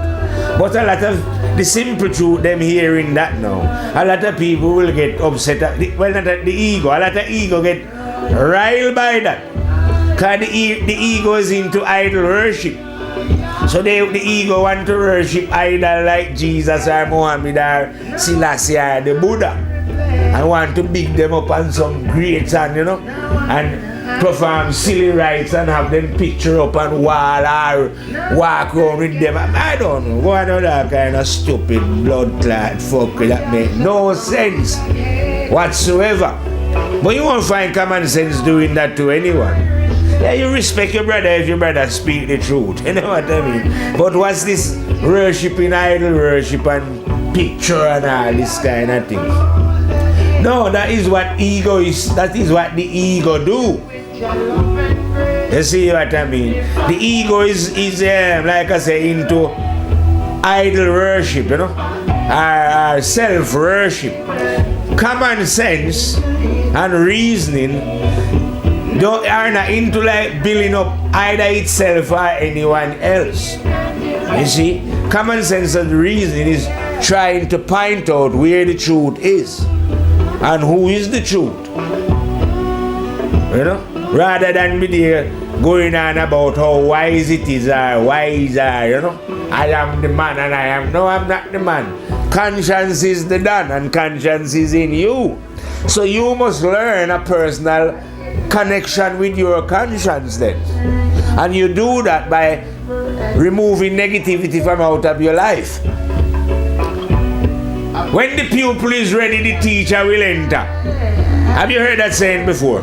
But a lot of the simple truth, them hearing that now, a lot of people will get upset at well, not at the ego, a lot of ego get riled by that. Because the ego is into idol worship. So the ego want to worship idol like Jesus or Muhammad or Selassie or the Buddha. And want to big them up on some greats and and perform silly rites and have them picture up on wall or walk around with them. I don't know. Go on that kind of stupid blood clot fuck that make no sense whatsoever. But you won't find common sense doing that to anyone. Yeah, you respect your brother if your brother speak the truth. You know what I mean? But what's this worshiping idol worship and picture and all this kind of thing? No, that is what ego is. That is what the ego do. You see what I mean? The ego is like I say, into idol worship, or self-worship. Common sense and reasoning are not into like building up either itself or anyone else. You see? Common sense and reasoning is trying to point out where the truth is. And who is the truth? Rather than be there going on about how wise it is or wise or, I am the man and I am. No, I'm not the man. Conscience is the done and conscience is in you. So you must learn a personal connection with your conscience then. And you do that by removing negativity from out of your life. When the pupil is ready, the teacher will enter. Have you heard that saying before?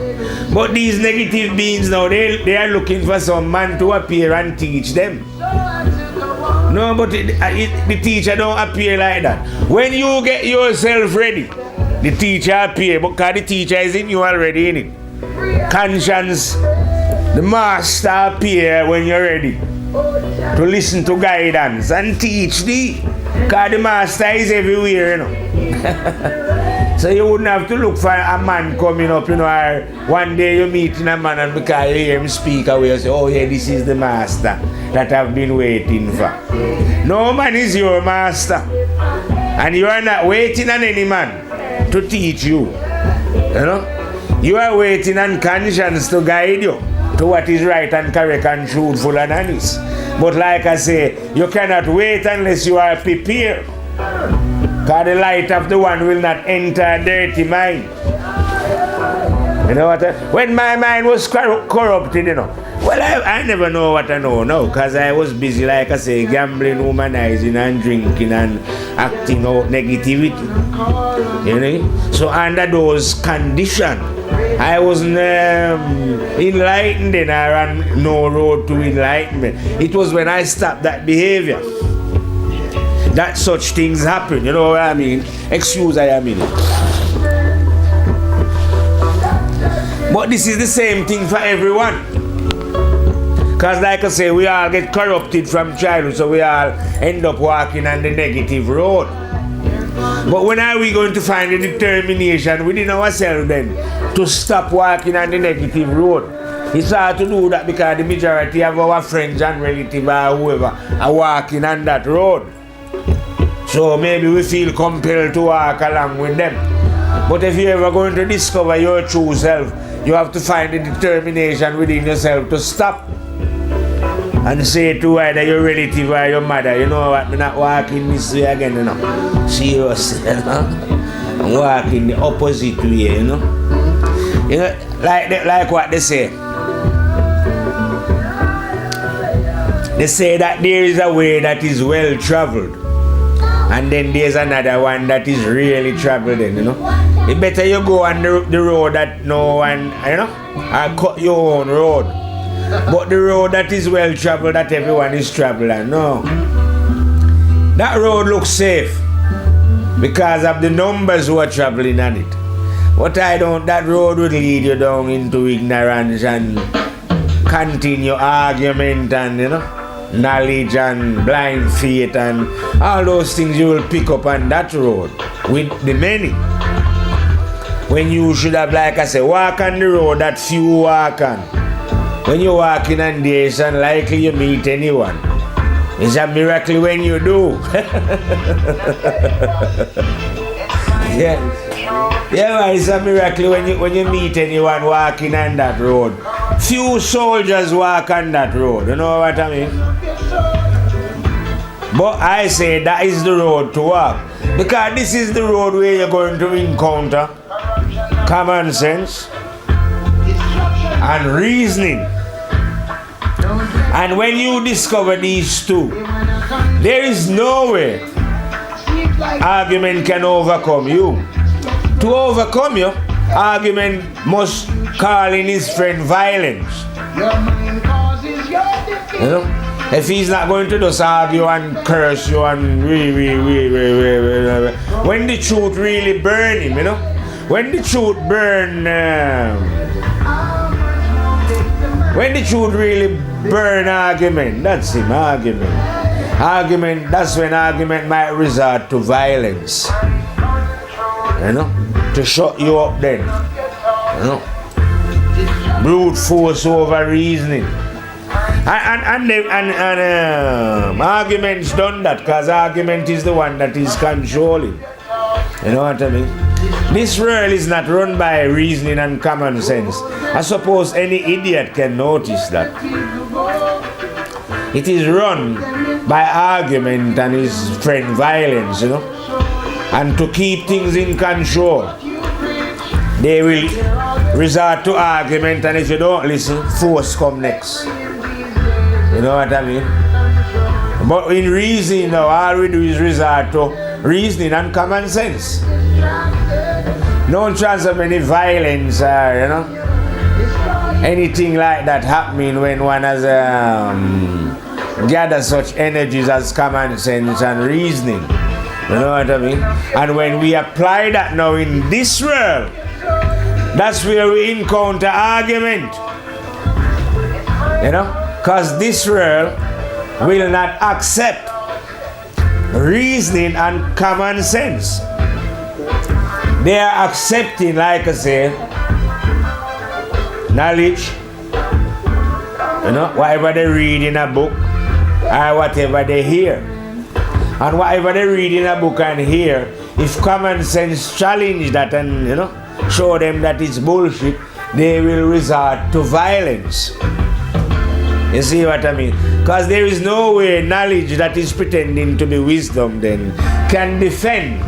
But these negative beings now, they are looking for some man to appear and teach them. No, but the teacher don't appear like that. When you get yourself ready, the teacher appear, because the teacher is in you already, in it. Conscience, the master appear when you're ready to listen to guidance and teach thee. Because the master is everywhere, So you wouldn't have to look for a man coming up, or one day you're meeting a man and because you hear him speak away, you say, oh yeah, this is the master that I've been waiting for. No man is your master. And you are not waiting on any man to teach you. You know? You are waiting on conscience to guide you to what is right and correct and truthful and honest. But like I say, you cannot wait unless you are prepared. Because the light of the one will not enter a dirty mind. You know what? When my mind was corrupted, you know. Well, I never know what I know now, because I was busy, like I say, gambling, womanizing, and drinking, and acting out negativity. You know? So under those conditions, I wasn't enlightened and I ran no road to enlightenment. It was when I stopped that behavior that such things happen. You know what I mean? Excuse I mean. But this is the same thing for everyone. Because like I say, we all get corrupted from childhood, so we all end up walking on the negative road. But when are we going to find the determination within ourselves then to stop walking on the negative road? It's hard to do that because the majority of our friends and relatives or whoever are walking on that road. So maybe we feel compelled to walk along with them. But if you're ever going to discover your true self, you have to find the determination within yourself to stop and say to either your relative or your mother, you know what, I'm not walking this way again, you know. Serious, you know. I'm walking the opposite way, you know. You know, like what they say. They say that there is a way that is well traveled, and then there's another one that is really traveled, you know. It better you go on the road that no one, you know, or cut your own road. But the road that is well traveled, that everyone is traveling, no. That road looks safe because of the numbers who are traveling on it. But that road would lead you down into ignorance and continue argument and, you know, knowledge and blind faith and all those things you will pick up on that road with the many. When you should have, like I say, walk on the road that few walk on. When you're walking on there, it's unlikely you meet anyone. It's a miracle when you do. Yeah, man, it's a miracle when you meet anyone walking on that road. Few soldiers walk on that road, you know what I mean? But I say that is the road to walk. Because this is the road where you're going to encounter common sense and reasoning. And when you discover these two, there is no way argument can overcome you. To overcome you, argument must call in his friend violence. You know? If he's not going to just argue and curse you and when the truth really burn him, you know? When the truth really burn argument, that's him, argument. Argument, that's when argument might resort to violence. You know? To shut you up then. You know? Brute force over reasoning. And argument's done that because argument is the one that is controlling. You know what I mean? This world is not run by reasoning and common sense. I suppose any idiot can notice that. It is run by argument and his friend violence, you know. And to keep things in control, they will resort to argument, and if you don't listen, force come next. You know what I mean? But in reasoning now, all we do is resort to reasoning and common sense. No chance of any violence or, you know, anything like that happening when one has gathered such energies as common sense and reasoning. You know what I mean? And when we apply that now in this world, that's where we encounter argument. You know? Because this world will not accept reasoning and common sense. They are accepting, like I say, knowledge, you know, whatever they read in a book or whatever they hear. And whatever they read in a book and hear, if common sense challenge that and, you know, show them that it's bullshit, they will resort to violence. You see what I mean? Because there is no way knowledge that is pretending to be wisdom then can defend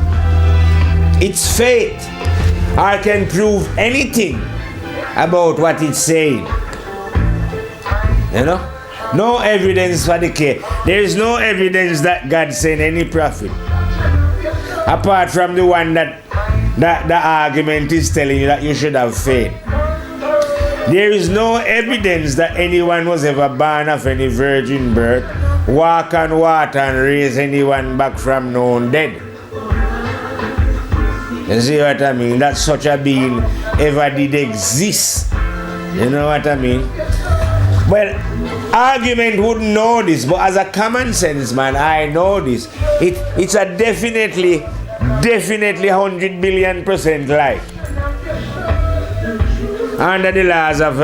its faith or can prove anything about what it's saying. You know? No evidence for the case. There is no evidence that God sent any prophet. Apart from the one that the argument is telling you that you should have faith. There is no evidence that anyone was ever born of any virgin birth, walk on water and raise anyone back from known dead. You see what I mean? That such a being ever did exist. You know what I mean? Well, argument wouldn't know this, but as a common sense man, I know this. It's a definitely 100 billion% lie. Under the laws of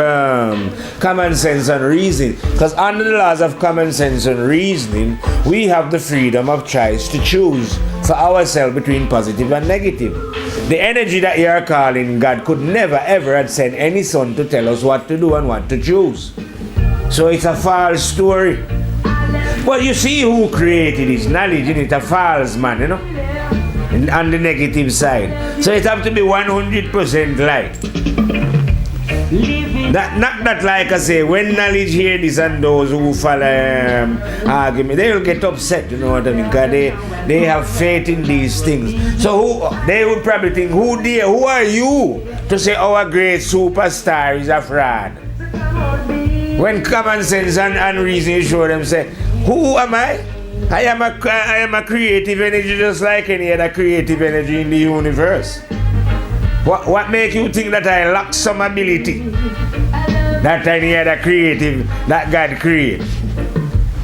common sense and reasoning. Because under the laws of common sense and reasoning, we have the freedom of choice to choose for ourselves between positive and negative. The energy that you are calling God could never ever have sent any son to tell us what to do and what to choose. So it's a false story. But you see who created this knowledge, in it a false man, you know, on the negative side. So it have to be 100% lie. Not that like I say, when knowledge hear this and those who follow argument, they will get upset, you know what I mean, because they have faith in these things. So they would probably think, who are you to say our great superstar is a fraud? When common sense and reason show them, say, who am I? I am a creative energy just like any other creative energy in the universe. What make you think that I lack some ability that any other creative that God created?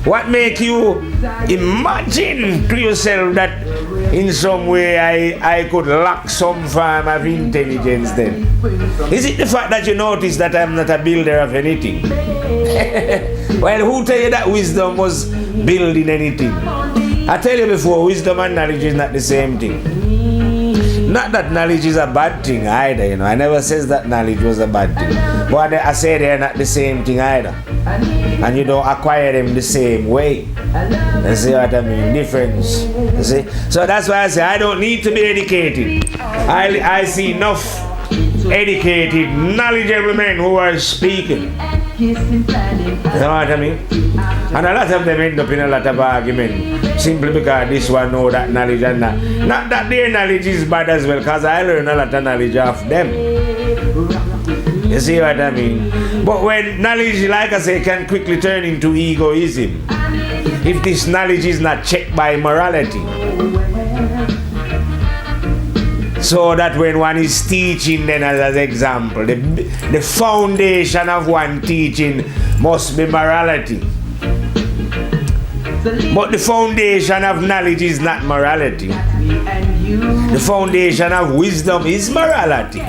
What make you imagine to yourself that in some way I could lack some form of intelligence then? Is it the fact that you notice that I'm not a builder of anything? Well, who tell you that wisdom was building anything? I tell you before, wisdom and knowledge is not the same thing. Not that knowledge is a bad thing either, you know. I never says that knowledge was a bad thing. But I say they're not the same thing either. And you don't acquire them the same way. You see what I mean? Difference. You see? So that's why I say I don't need to be educated. I see enough educated, knowledgeable men who are speaking. You know what I mean? And a lot of them end up in a lot of argument simply because this one know that knowledge and that. Not that their knowledge is bad as well, because I learn a lot of knowledge off them. You see what I mean? But when knowledge, like I say, can quickly turn into egoism if this knowledge is not checked by morality. So that when one is teaching, then as an example, the foundation of one teaching must be morality. But the foundation of knowledge is not morality. The foundation of wisdom is morality.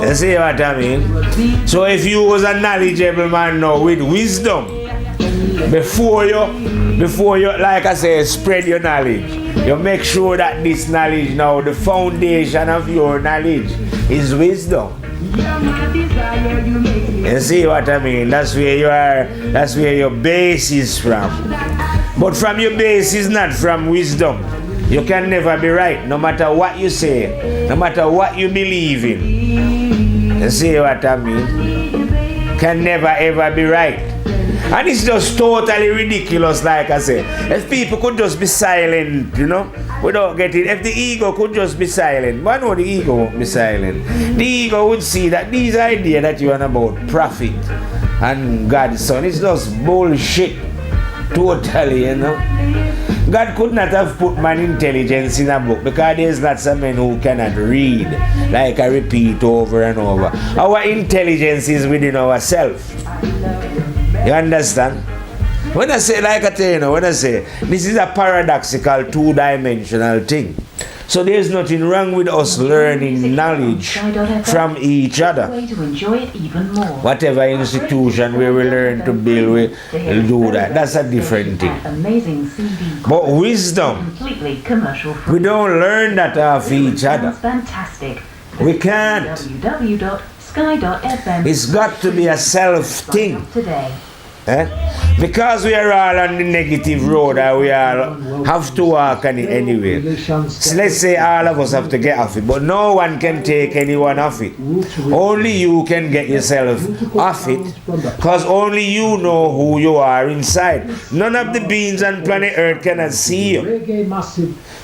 You see what I mean? So if you was a knowledgeable man now with wisdom, before you, like I say, spread your knowledge, you make sure that this knowledge now, the foundation of your knowledge is wisdom. You see what I mean? That's where your base is from. But from your base is not from wisdom. You can never be right, no matter what you say, no matter what you believe in. You see what I mean? Can never ever be right. And it's just totally ridiculous, like I say. If people could just be silent, you know, without getting, if the ego could just be silent, but no, the ego won't be silent. The ego would see that these ideas that you are about profit and God's son, it's just bullshit. Totally, you know. God could not have put man intelligence in a book because there's lots of men who cannot read. Like I repeat over and over. Our intelligence is within ourselves. You understand? When I say, like I tell you, when I say, this is a paradoxical two-dimensional thing. So there's nothing wrong with us learning knowledge from each other. Whatever institution where we learn to build, we'll do that. That's a different thing. But wisdom, we don't learn that off each other. We can't. www.sky.fm. It's got to be a self thing. Today. Because we are all on the negative road and we all have to walk on it anyway. So let's say all of us have to get off it, but no one can take anyone off it. Only you can get yourself off it, because only you know who you are inside. None of the beings on planet Earth cannot see you.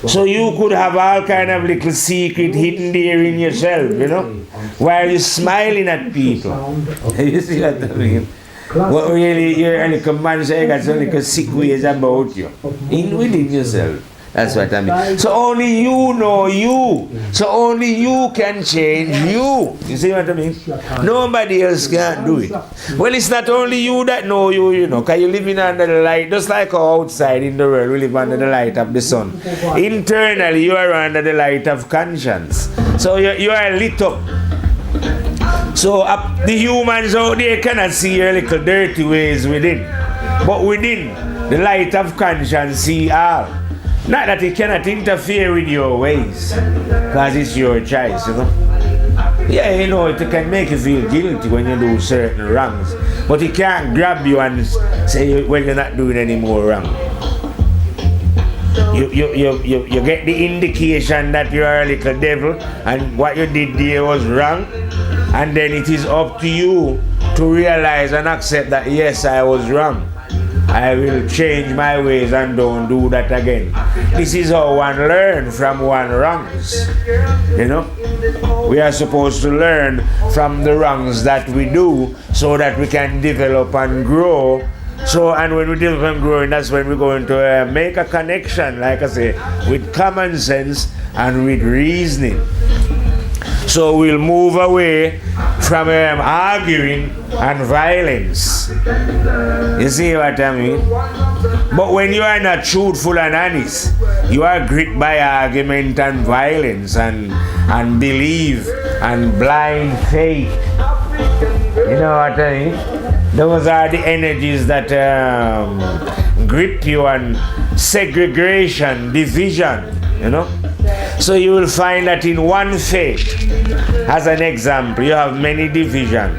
So you could have all kind of little secret hidden there in yourself, you know, while you're smiling at people. You see what I mean? What really, you're a little man, so you got some little sick ways about you. Within yourself. That's what I mean. So only you know you. So only you can change you. You see what I mean? Nobody else can do it. Well, it's not only you that know you, you know, because you're living under the light, just like outside in the world, we live under the light of the sun. Internally, you are under the light of conscience. So you are lit up. So the humans out there cannot see your little dirty ways within. But within, the light of conscience see all. Not that it cannot interfere with your ways, because it's your choice, you know. Yeah, you know, it can make you feel guilty when you do certain wrongs. But it can't grab you and say, well, you're not doing any more wrong. You get the indication that you are a little devil and what you did there was wrong. And then it is up to you to realize and accept that, yes, I was wrong. I will change my ways and don't do that again. This is how one learns from one wrongs. You know? We are supposed to learn from the wrongs that we do so that we can develop and grow. So, and when we develop and grow, that's when we're going to make a connection, like I say, with common sense and with reasoning. So we'll move away from arguing and violence. You see what I mean? But when you are not truthful and honest, you are gripped by argument and violence and belief and blind faith. You know what I mean? Those are the energies that grip you, and segregation, division, you know? So you will find that in one faith, as an example, you have many divisions.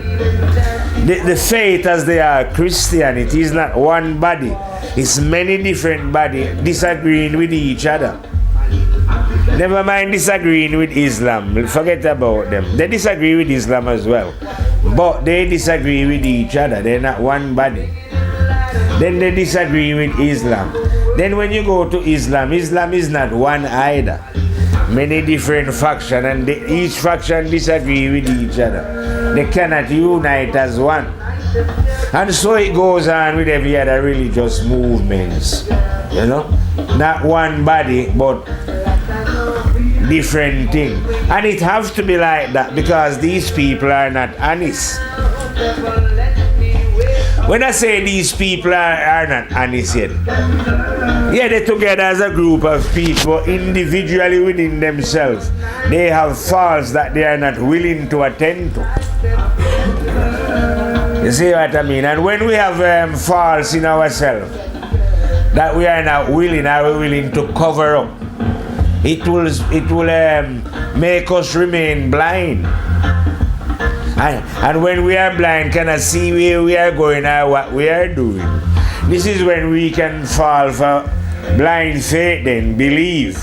The faith as they are Christianity is not one body. It's many different bodies disagreeing with each other. Never mind disagreeing with Islam. Forget about them. They disagree with Islam as well. But they disagree with each other. They're not one body. Then they disagree with Islam. Then when you go to Islam, Islam is not one either. Many different factions, and each faction disagree with each other. They cannot unite as one. And so it goes on with every other religious movements. You know? Not one body, but different thing. And it has to be like that because these people are not honest. When I say these people are not honest yet, yeah, they're together as a group of people, individually within themselves. They have faults that they are not willing to attend to. You see what I mean? And when we have faults in ourselves that we are not willing, are we willing to cover up? It will make us remain blind. And when we are blind, cannot see where we are going or what we are doing. This is when we can fall for blind faith and believe.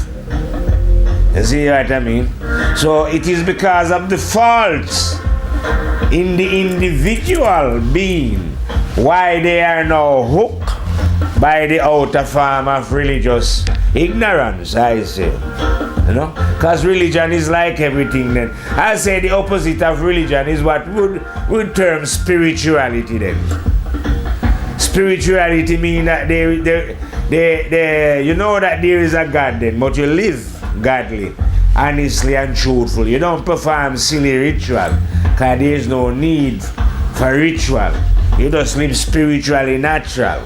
You see what I mean? So it is because of the faults in the individual being why they are now hooked by the outer form of religious ignorance, I say. You know, because religion is like everything then. I say the opposite of religion is what would term spirituality then. Spirituality means that you know that there is a God then, but you live godly, honestly and truthfully. You don't perform silly ritual, because there is no need for ritual. You just live spiritually natural.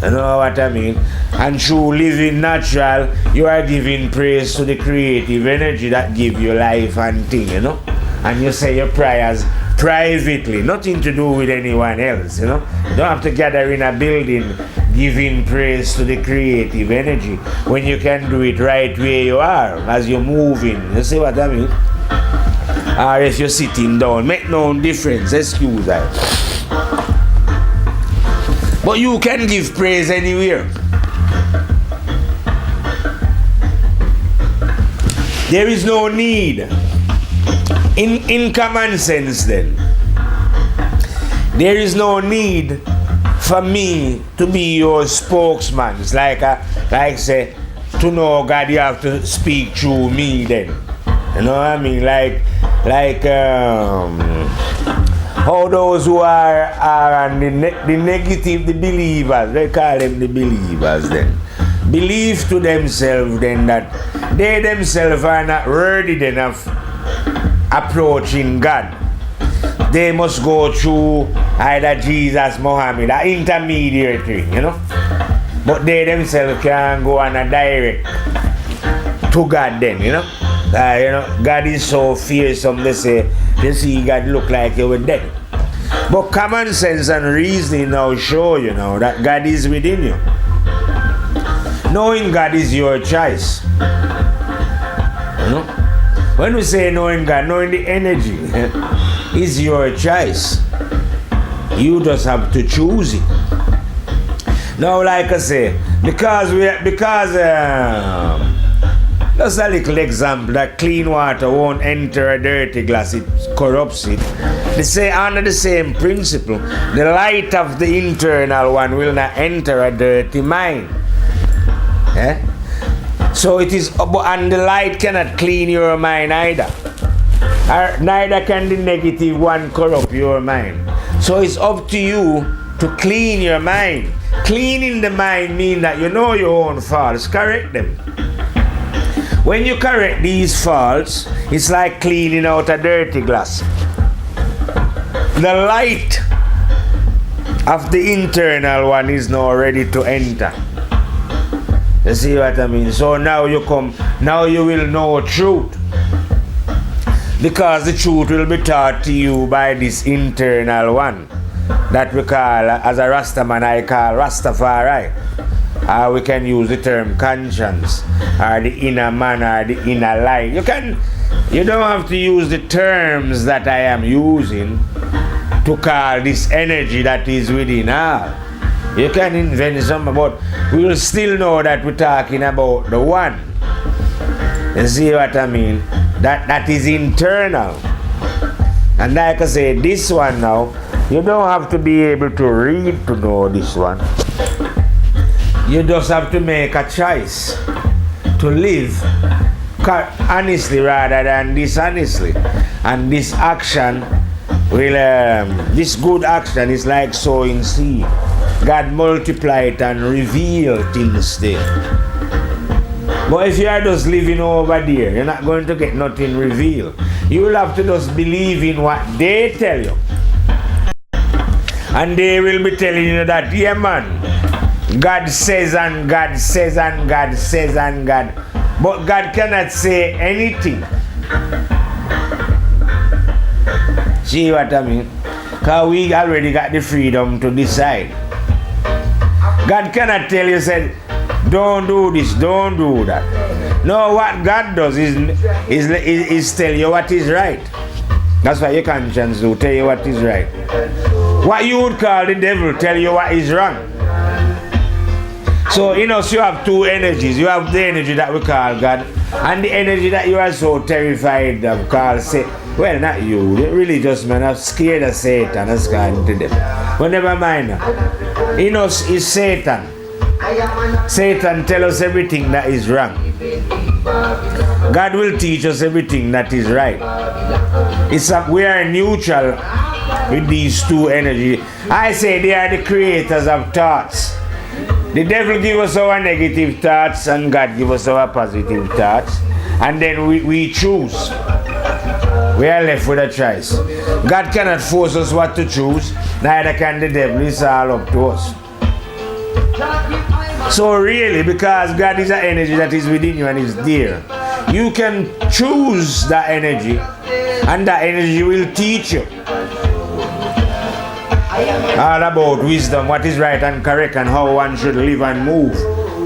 You know what I mean? And through living natural, you are giving praise to the creative energy that give you life and thing, you know? And you say your prayers privately, nothing to do with anyone else, you know? You don't have to gather in a building giving praise to the creative energy when you can do it right where you are as you're moving. You see what I mean? or if you're sitting down. Make no difference, excuse me. But you can give praise anywhere. There is no need. In common sense then, there is no need for me to be your spokesman. It's like say, to know God you have to speak through me then. You know what I mean? Like how those who are on the negative, the believers, they call them the believers then. Believe to themselves then that they themselves are not worthy enough approaching God. They must go through either Jesus, Muhammad, an intermediary, you know. But they themselves can go on a direct to God then, you know. God is so fearsome, they say, you see God look like you were dead. But common sense and reasoning now show you now that God is within you. Knowing God is your choice. You know? When we say knowing God, knowing the energy is your choice. You just have to choose it. Now, like I say, because just a little example, that clean water won't enter a dirty glass, it corrupts it. They say under the same principle, the light of the internal one will not enter a dirty mind. Eh? So it is, and the light cannot clean your mind either. Neither can the negative one corrupt your mind. So it's up to you to clean your mind. Cleaning the mind means that you know your own faults, correct them. When you correct these faults, it's like cleaning out a dirty glass. The light of the internal one is now ready to enter. You see what I mean? So now you will know truth. Because the truth will be taught to you by this internal one that we call, as a Rastaman, I call Rastafari. Or we can use the term conscience, or the inner man, or the inner light. You don't have to use the terms that I am using to call this energy that is within all. You can invent something, but we will still know that we're talking about the one. You see what I mean? That is internal. And like I say, this one now, you don't have to be able to read to know this one. You just have to make a choice to live honestly rather than dishonestly. And this action will, this good action is like sowing seed. God multiply it and reveal things there. But if you are just living over there, you're not going to get nothing revealed. You will have to just believe in what they tell you. And they will be telling you that, yeah man, God says and God says and God says and God. But God cannot say anything. See what I mean? Because we already got the freedom to decide. God cannot tell you, said, don't do this, don't do that. No, what God does is tell you what is right. That's what your conscience do, tell you what is right. What you would call the devil tell you what is wrong. So, so you have two energies. You have the energy that we call God, and the energy that you are so terrified of called Satan. Well, not you, the religious man are scared of Satan, that's gone to them. But never mind. It's Satan. Satan tell us everything that is wrong. God will teach us everything that is right. We are neutral with these two energies. I say they are the creators of thoughts. The devil give us our negative thoughts and God give us our positive thoughts. And then we choose. We are left with a choice. God cannot force us what to choose, neither can the devil. It's all up to us. So really, because God is an energy that is within you and is there, you can choose that energy, and that energy will teach you all about wisdom, what is right and correct, and how one should live and move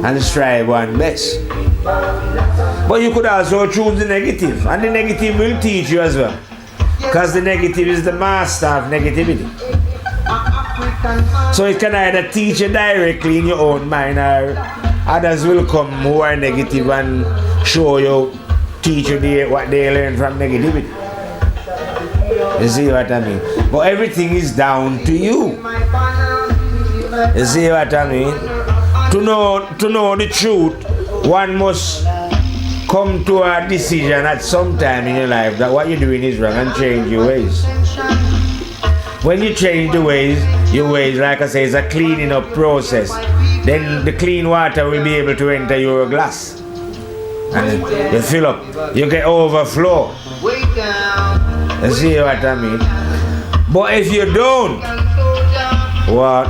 and strive one best. But you could also choose the negative, and the negative will teach you as well. Because the negative is the master of negativity. So it can either teach you directly in your own mind, or others will come who are negative and show you, teach you what they learn from negativity. You see what I mean? But everything is down to you. You see what I mean? To know the truth, one must come to a decision at some time in your life that what you're doing is wrong and change your ways. When you change your ways, like I say, is a cleaning up process. Then the clean water will be able to enter your glass. And you fill up, you get overflow. You see what I mean? But if you don't, what?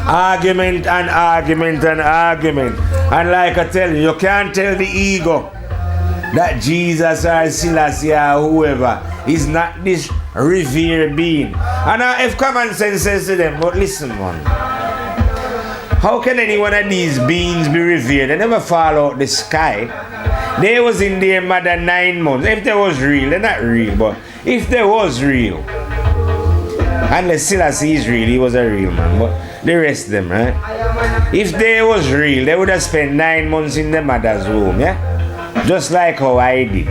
Argument and argument and argument. And like I tell you, you can't tell the ego that Jesus or Selassie or whoever is not this revered being. And if common sense says to them, but listen man, how can any one of these beings be revered? They never fall out the sky. They was in their mother 9 months. If they was real, they're not real, but if they was real, unless Selassie is real, he was a real man, but the rest of them, right? If they was real, they would have spent 9 months in the mother's womb, yeah? Just like how I did.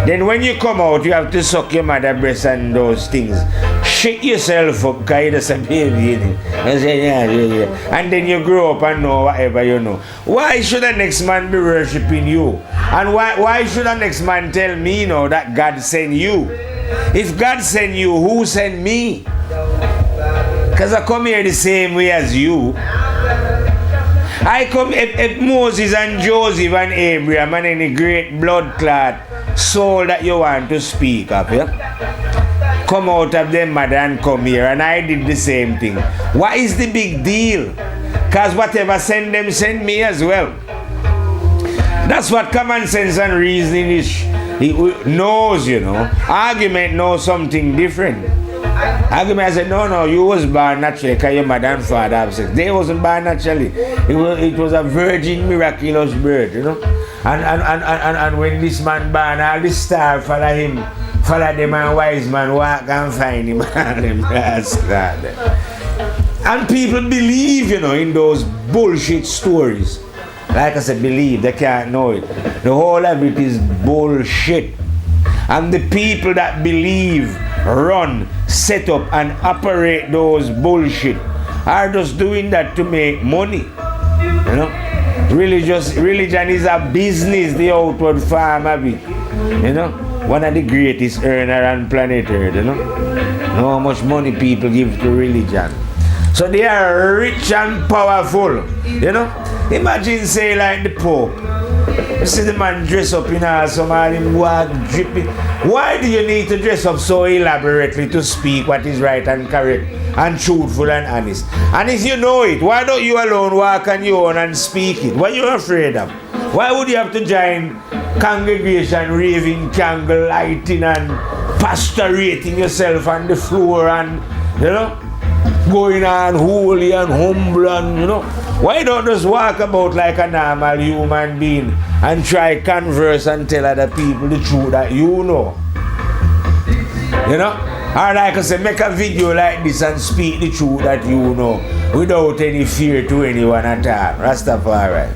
Then when you come out, you have to suck your mother's breast and those things. Shake yourself up, because you're just a baby. And say, yeah. And then you grow up and know whatever you know. Why should the next man be worshipping you? And why should the next man tell me now that God sent you? If God sent you, who sent me? Because I come here the same way as you. I come, if Moses and Joseph and Abraham and any great blood clot soul that you want to speak of, yeah? Come out of them mother and come here, and I did the same thing. What is the big deal? Because whatever send them, send me as well. That's what common sense and reasoning is. He knows, you know. Argument knows something different. Argument said, no, you was born naturally because your mother and father have sex. They wasn't born naturally. It was a virgin, miraculous birth, you know. And when this man born, all the stars follow him. Follow them and wise man walk and find him and them that. And people believe, you know, in those bullshit stories. Like I said, believe, they can't know it. The whole of it is bullshit. And the people that believe, run, set up and operate those bullshit are just doing that to make money. You know? Religion is a business, the outward form of it. You know? One of the greatest earner on planet Earth, you know? Know how much money people give to religion. So they are rich and powerful, you know? Imagine say like the Pope. You see the man dress up in some all him walk dripping. Why do you need to dress up so elaborately to speak what is right and correct and truthful and honest? And if you know it, why don't you alone walk on your own and speak it? What are you afraid of? Why would you have to join congregation raving, candle lighting and pastorating yourself on the floor and, you know, going on holy and humble and, you know? Why don't just walk about like a normal human being and try converse and tell other people the truth that you know? You know? Or like I say, make a video like this and speak the truth that you know without any fear to anyone at all. Rastafari.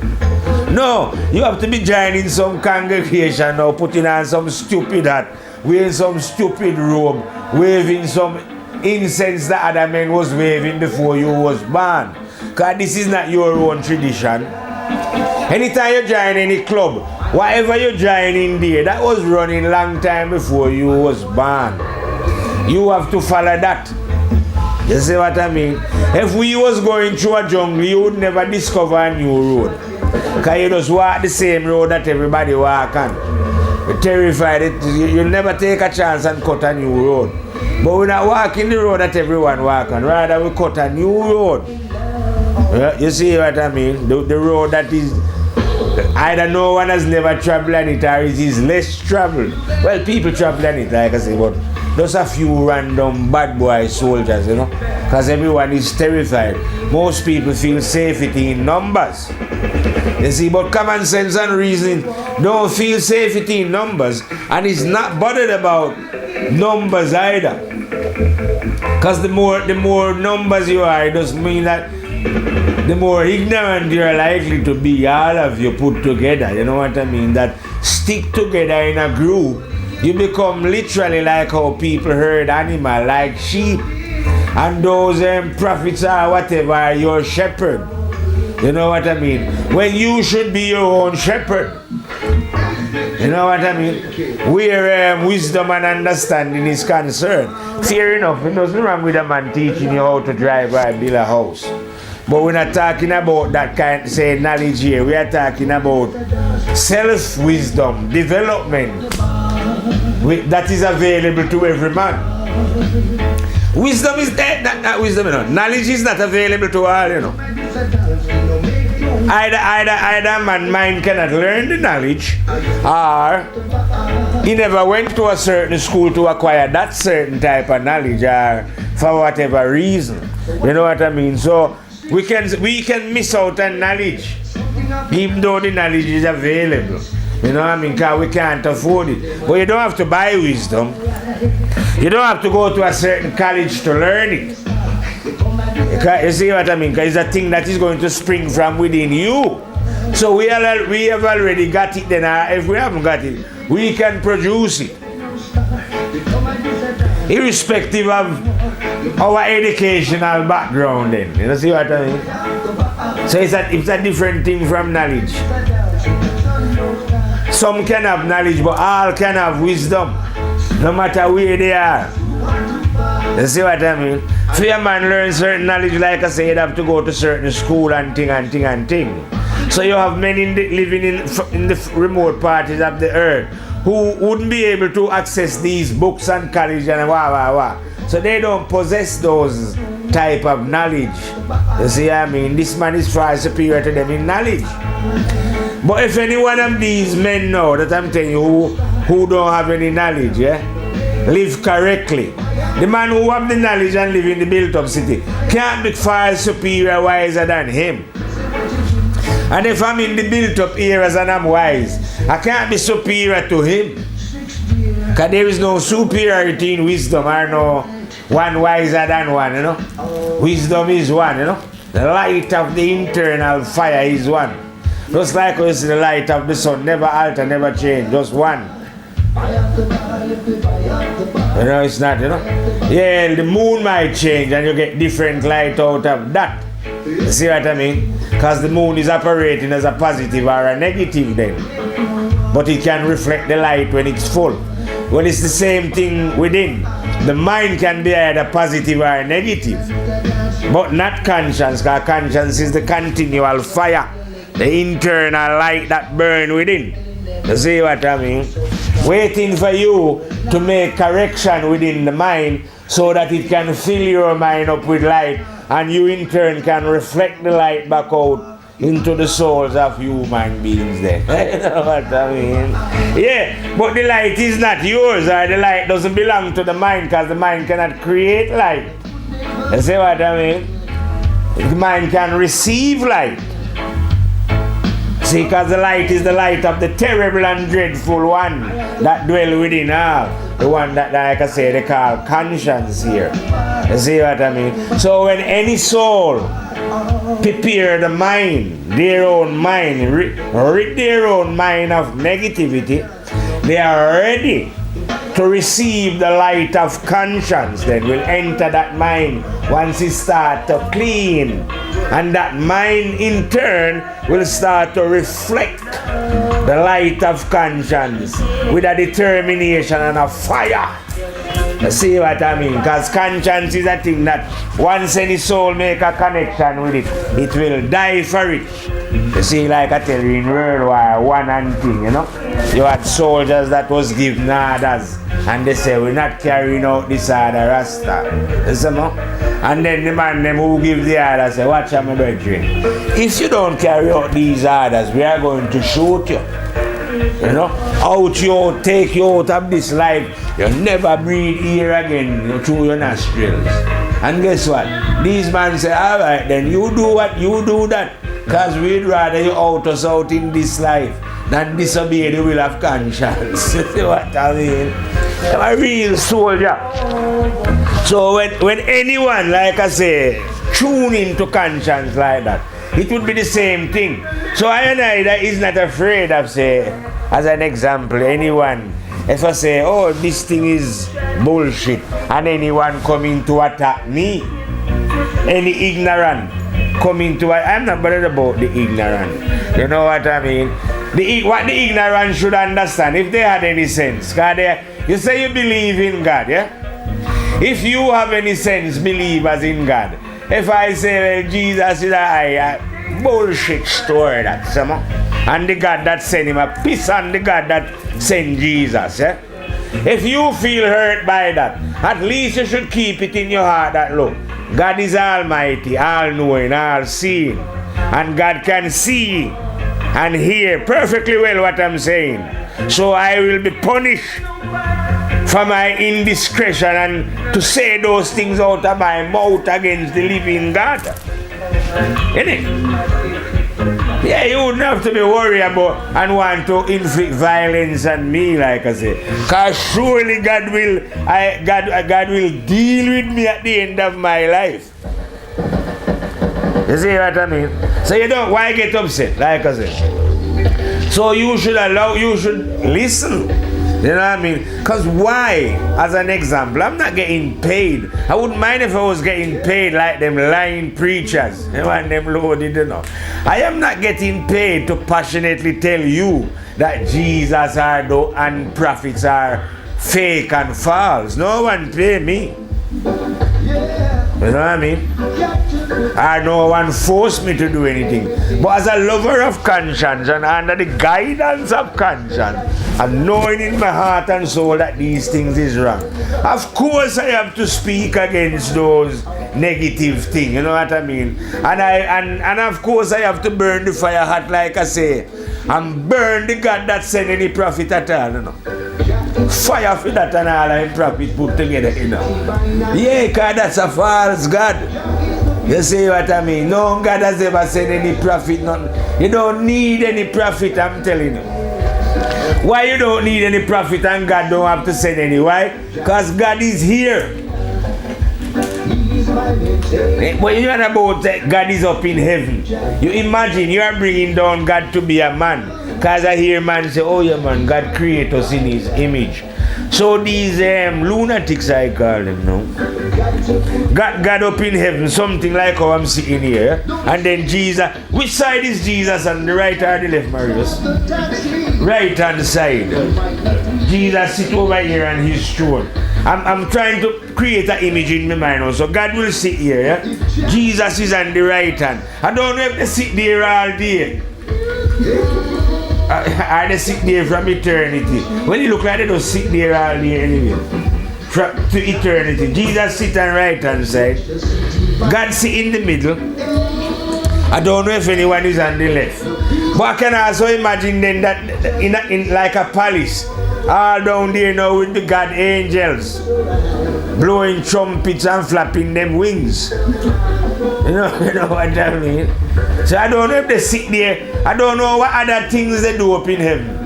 No, you have to be joining some congregation now, putting on some stupid hat, wearing some stupid robe, waving some incense that other men was waving before you was born. Because this is not your own tradition. Anytime you join any club, whatever you join in there, that was running long time before you was born. You have to follow that. You see what I mean? If we was going through a jungle, you would never discover a new road. Because you just walk the same road that everybody walk on. You're terrified. You'll never take a chance and cut a new road. But we're not walking the road that everyone walk on. Rather, we cut a new road. You see what I mean? The road that is either no one has never traveled on it or it is less traveled. Well, people travel on it, like I say, but just a few random bad boy soldiers, you know? Because everyone is terrified. Most people feel safety in numbers. You see, but common sense and reasoning don't feel safety in numbers and is not bothered about numbers either. Because the more numbers you are, it doesn't mean that the more ignorant you're likely to be, all of you put together. You know what I mean? That stick together in a group, you become literally like how people herd animal, like sheep. And those prophets or whatever are your shepherd. You know what I mean? When you should be your own shepherd. You know what I mean? Where wisdom and understanding is concerned. Fair enough, it doesn't wrong with a man teaching you how to drive or build a house. But we're not talking about that kind of say knowledge here. We are talking about self-wisdom, development that is available to every man. Wisdom is not wisdom, you know. Knowledge is not available to all, you know. Either man mind cannot learn the knowledge, or he never went to a certain school to acquire that certain type of knowledge, or for whatever reason. You know what I mean? So we can miss out on knowledge, even though the knowledge is available. You know what I mean? Because we can't afford it. But you don't have to buy wisdom. You don't have to go to a certain college to learn it. You see what I mean? Because it's a thing that is going to spring from within you. So we have already got it then. If we haven't got it, we can produce it. Irrespective of our educational background then. You see what I mean? So it's a different thing from knowledge. Some can have knowledge, but all can have wisdom, no matter where they are. You see what I mean? If a man learns certain knowledge, like I say, you'd have to go to certain school and thing. So you have many living in the remote parts of the earth who wouldn't be able to access these books and college and So they don't possess those type of knowledge. You see what I mean? This man is far superior to them in knowledge. But if any one of these men now that I'm telling you who don't have any knowledge, live correctly, the man who have the knowledge and live in the built-up city can't be far superior, wiser than him. And if I'm in the built-up areas and I'm wise, I can't be superior to him. Because there is no superiority in wisdom, or no one wiser than one, you know. Wisdom is one, you know. The light of the internal fire is one. Just like you see the light of the sun, never alter, never change, just one. You know, it's not, you know. Yeah, the moon might change and you get different light out of that. You see what I mean? Because the moon is operating as a positive or a negative then. But it can reflect the light when it's full. Well, it's the same thing within. The mind can be either positive or negative. But not conscience, because conscience is the continual fire. The internal light that burn within. You see what I mean? Waiting for you to make correction within the mind so that it can fill your mind up with light, and you in turn can reflect the light back out into the souls of human beings then. You know what I mean? Yeah, but the light is not yours, or the light doesn't belong to the mind, because the mind cannot create light. You see what I mean? The mind can receive light. See, because the light is the light of the terrible and dreadful one that dwell within all. The one that, like I say, they call conscience here. You see what I mean? So when any soul prepare the mind, their own mind, rid their own mind of negativity, they are ready to receive the light of conscience. Then will enter that mind once it starts to clean. And that mind in turn will start to reflect the light of conscience with a determination and a fire. You see what I mean? Because conscience is a thing that once any soul make a connection with it, it will die for it. You see, like I tell you in World War I and thing, you know, you had soldiers that was given orders and they say, we're not carrying out this order, Rasta. You see, no? And then the man them who give the order say, watch out, my brethren. If you don't carry out these orders, we are going to shoot you. You know, take you out of this life. You never breathe air again through your nostrils. And guess what? These men say, all right, then you do what you do that. Because we'd rather you out us out in this life than disobey the will of conscience. You see what I mean? I'm a real soldier. So when anyone, like I say, tune into conscience like that, it would be the same thing. So I and I that is not afraid of, say, as an example, anyone, if I say, oh, this thing is bullshit, and anyone coming to attack me, any ignorant coming to, I'm not bothered about the ignorant. You know what I mean? What the ignorant should understand, if they had any sense. You say you believe in God, yeah? If you have any sense, believe as in God. If I say, well, Jesus is a bullshit story, that's and the God that sent him, a piss on the God that sent Jesus, yeah? If you feel hurt by that, at least you should keep it in your heart that, look, God is almighty, all-knowing, all-seeing, and God can see and hear perfectly well what I'm saying. So I will be punished for my indiscretion and to say those things out of my mouth against the living God. Isn't it? Yeah, you wouldn't have to be worried about and want to inflict violence on me, like I say. Because surely God will deal with me at the end of my life. You see what I mean? So you don't, why get upset, like I say? So you should listen. You know what I mean? Because why? As an example, I'm not getting paid. I wouldn't mind if I was getting paid like them lying preachers. You know, and them loaded, you know. I am not getting paid to passionately tell you that Jesus and prophets are fake and false. No one pay me. You know what I mean? Or no one forced me to do anything. But as a lover of conscience and under the guidance of conscience, and knowing in my heart and soul that these things is wrong, of course I have to speak against those negative things. You know what I mean? And of course I have to burn the fire hot, like I say, and burn the God that sent any prophet at all. You know? Fire for that and all and prophet put together, you know. Yeah, because that's a false God. You see what I mean? No God has ever sent any prophet. You don't need any prophet, I'm telling you. Why you don't need any prophet and God don't have to send any? Why? Because God is here. When you are about God is up in heaven, you imagine you are bringing down God to be a man. Because I hear man say, oh yeah man, God created us in his image. So these lunatics, I call them now, God up in heaven, something like how I'm sitting here. And then Jesus, which side is Jesus, on the right or the left, Marius? Right hand side. Jesus sit over here on his throne. I'm trying to create an image in my mind now. So God will sit here, yeah? Jesus is on the right hand. I don't know if they sit there all day. Are they sit there from eternity? When you look like they don't sit there all day anyway. To eternity. Jesus sit on right hand side. God sit in the middle. I don't know if anyone is on the left. But I can also imagine then that in like a palace, all down there now with the God angels blowing trumpets and flapping them wings. You know what I mean? So I don't know if they sit there. I don't know what other things they do up in heaven.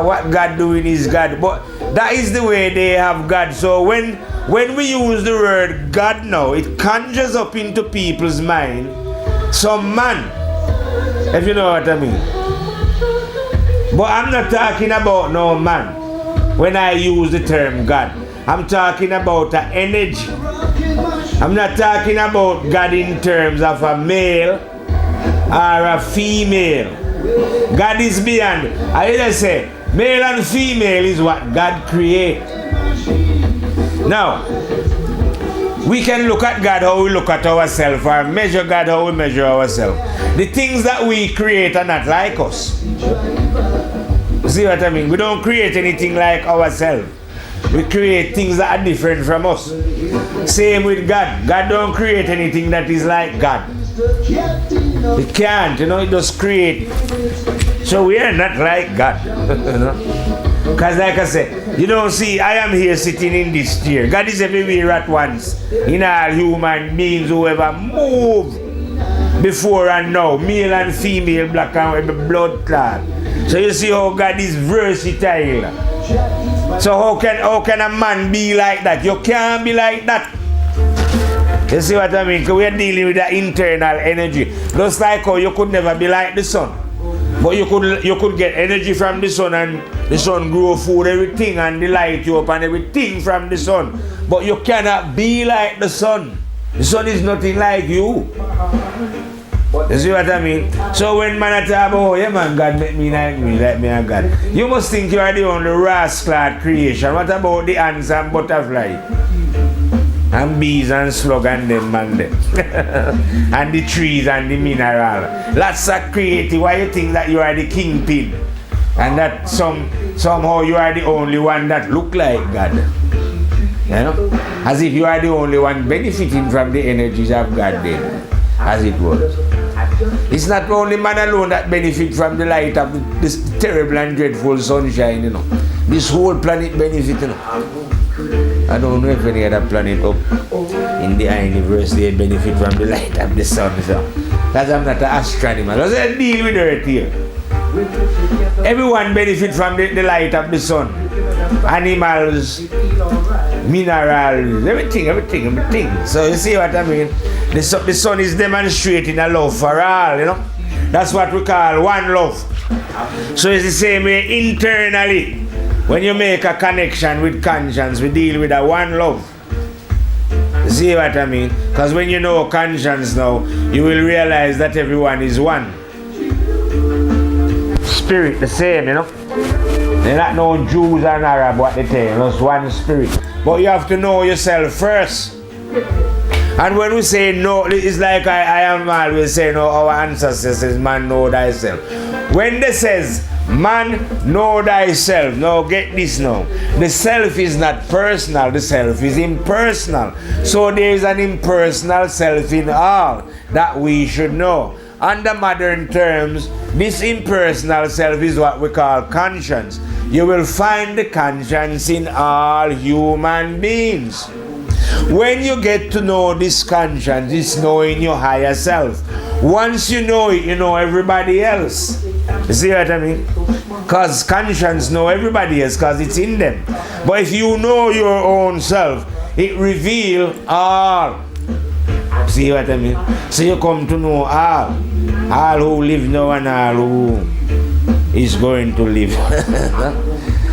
What God doing is God. But that is the way they have God. So when we use the word God now, it conjures up into people's mind some man. If you know what I mean. But I'm not talking about no man when I use the term God. I'm talking about an energy. I'm not talking about God in terms of a male or a female. God is beyond. I just say male and female is what God created. Now, we can look at God how we look at ourselves, or measure God how we measure ourselves. The things that we create are not like us. See what I mean? We don't create anything like ourselves. We create things that are different from us. Same with God. God don't create anything that is like God. He can't, you know, he just create. So we are not like God. You know? Because like I said, you don't see, I am here sitting in this chair. God is everywhere at once. In all human beings who ever move before and now, male and female, black and white, blood clot. So you see how God is versatile. So how can a man be like that? You can't be like that. You see what I mean? Because we are dealing with the internal energy. Just like how you could never be like the sun. But you could get energy from the sun, and the sun grow food, everything, and the light you up and everything from the sun. But you cannot be like the sun. The sun is nothing like you. You see what I mean? So when man talk about, oh yeah man, God make me like me and God. You must think you are the only rascal creation. What about the ants and butterfly? And bees and slug and them and them. And the trees and the mineral. Lots of creative. Why you think that you are the kingpin? And that somehow you are the only one that look like God. You know? As if you are the only one benefiting from the energies of God then. As it was. It's not only man alone that benefit from the light of this terrible and dreadful sunshine, you know. This whole planet benefit, you know. I don't know if any other planet up in the universe they benefit from the light of the sun. So. Because I'm not an astronomer. Let's deal with Earth here. Everyone benefit from the light of the sun. Animals, minerals, everything. So you see what I mean? The sun is demonstrating a love for all, you know. That's what we call one love. So it's the same way internally. When you make a connection with conscience, we deal with a one love. You see what I mean? Because when you know conscience now, you will realize that everyone is one. Spirit, the same, you know. They're not no Jews and Arab what they tell you, just one spirit. But you have to know yourself first. And when we say no, it's like I am always saying, no, our ancestors says, man, know thyself. When they says, man, know thyself. Now get this now. The self is not personal, the self is impersonal. So there is an impersonal self in all that we should know. Under modern terms, this impersonal self is what we call conscience. You will find the conscience in all human beings. When you get to know this conscience, it's knowing your higher self. Once you know it, you know everybody else. You see what I mean? Because conscience know everybody else because it's in them. But if you know your own self, it reveals all. See what I mean? So you come to know all who live now and all who is going to live.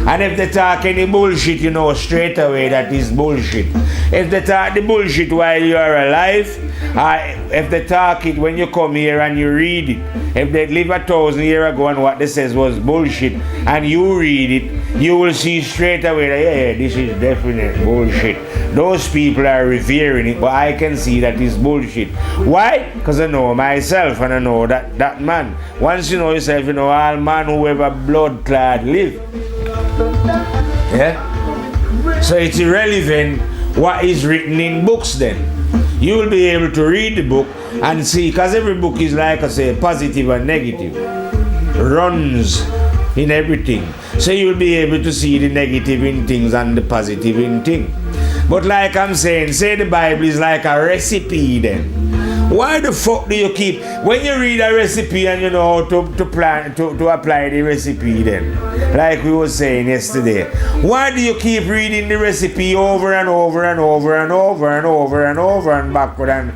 And if they talk any bullshit, you know straight away that is bullshit. If they talk the bullshit while you are alive, if they talk it when you come here and you read it, if they live 1,000 years ago and what they says was bullshit, and you read it, you will see straight away that yeah, this is definite bullshit. Those people are revering it, but I can see that it's bullshit. Why? Because I know myself and I know that man. Once you know yourself, you know all man who ever blood clad live. Yeah? So it's irrelevant what is written in books then. You will be able to read the book and see, because every book is like I say, positive and negative. Runs in everything. So you will be able to see the negative in things and the positive in things. But like I'm saying, say the Bible is like a recipe then. Why the fuck do you keep, when you read a recipe and you know how to apply the recipe then, like we were saying yesterday, why do you keep reading the recipe over and over and over and over and over and over and backward? And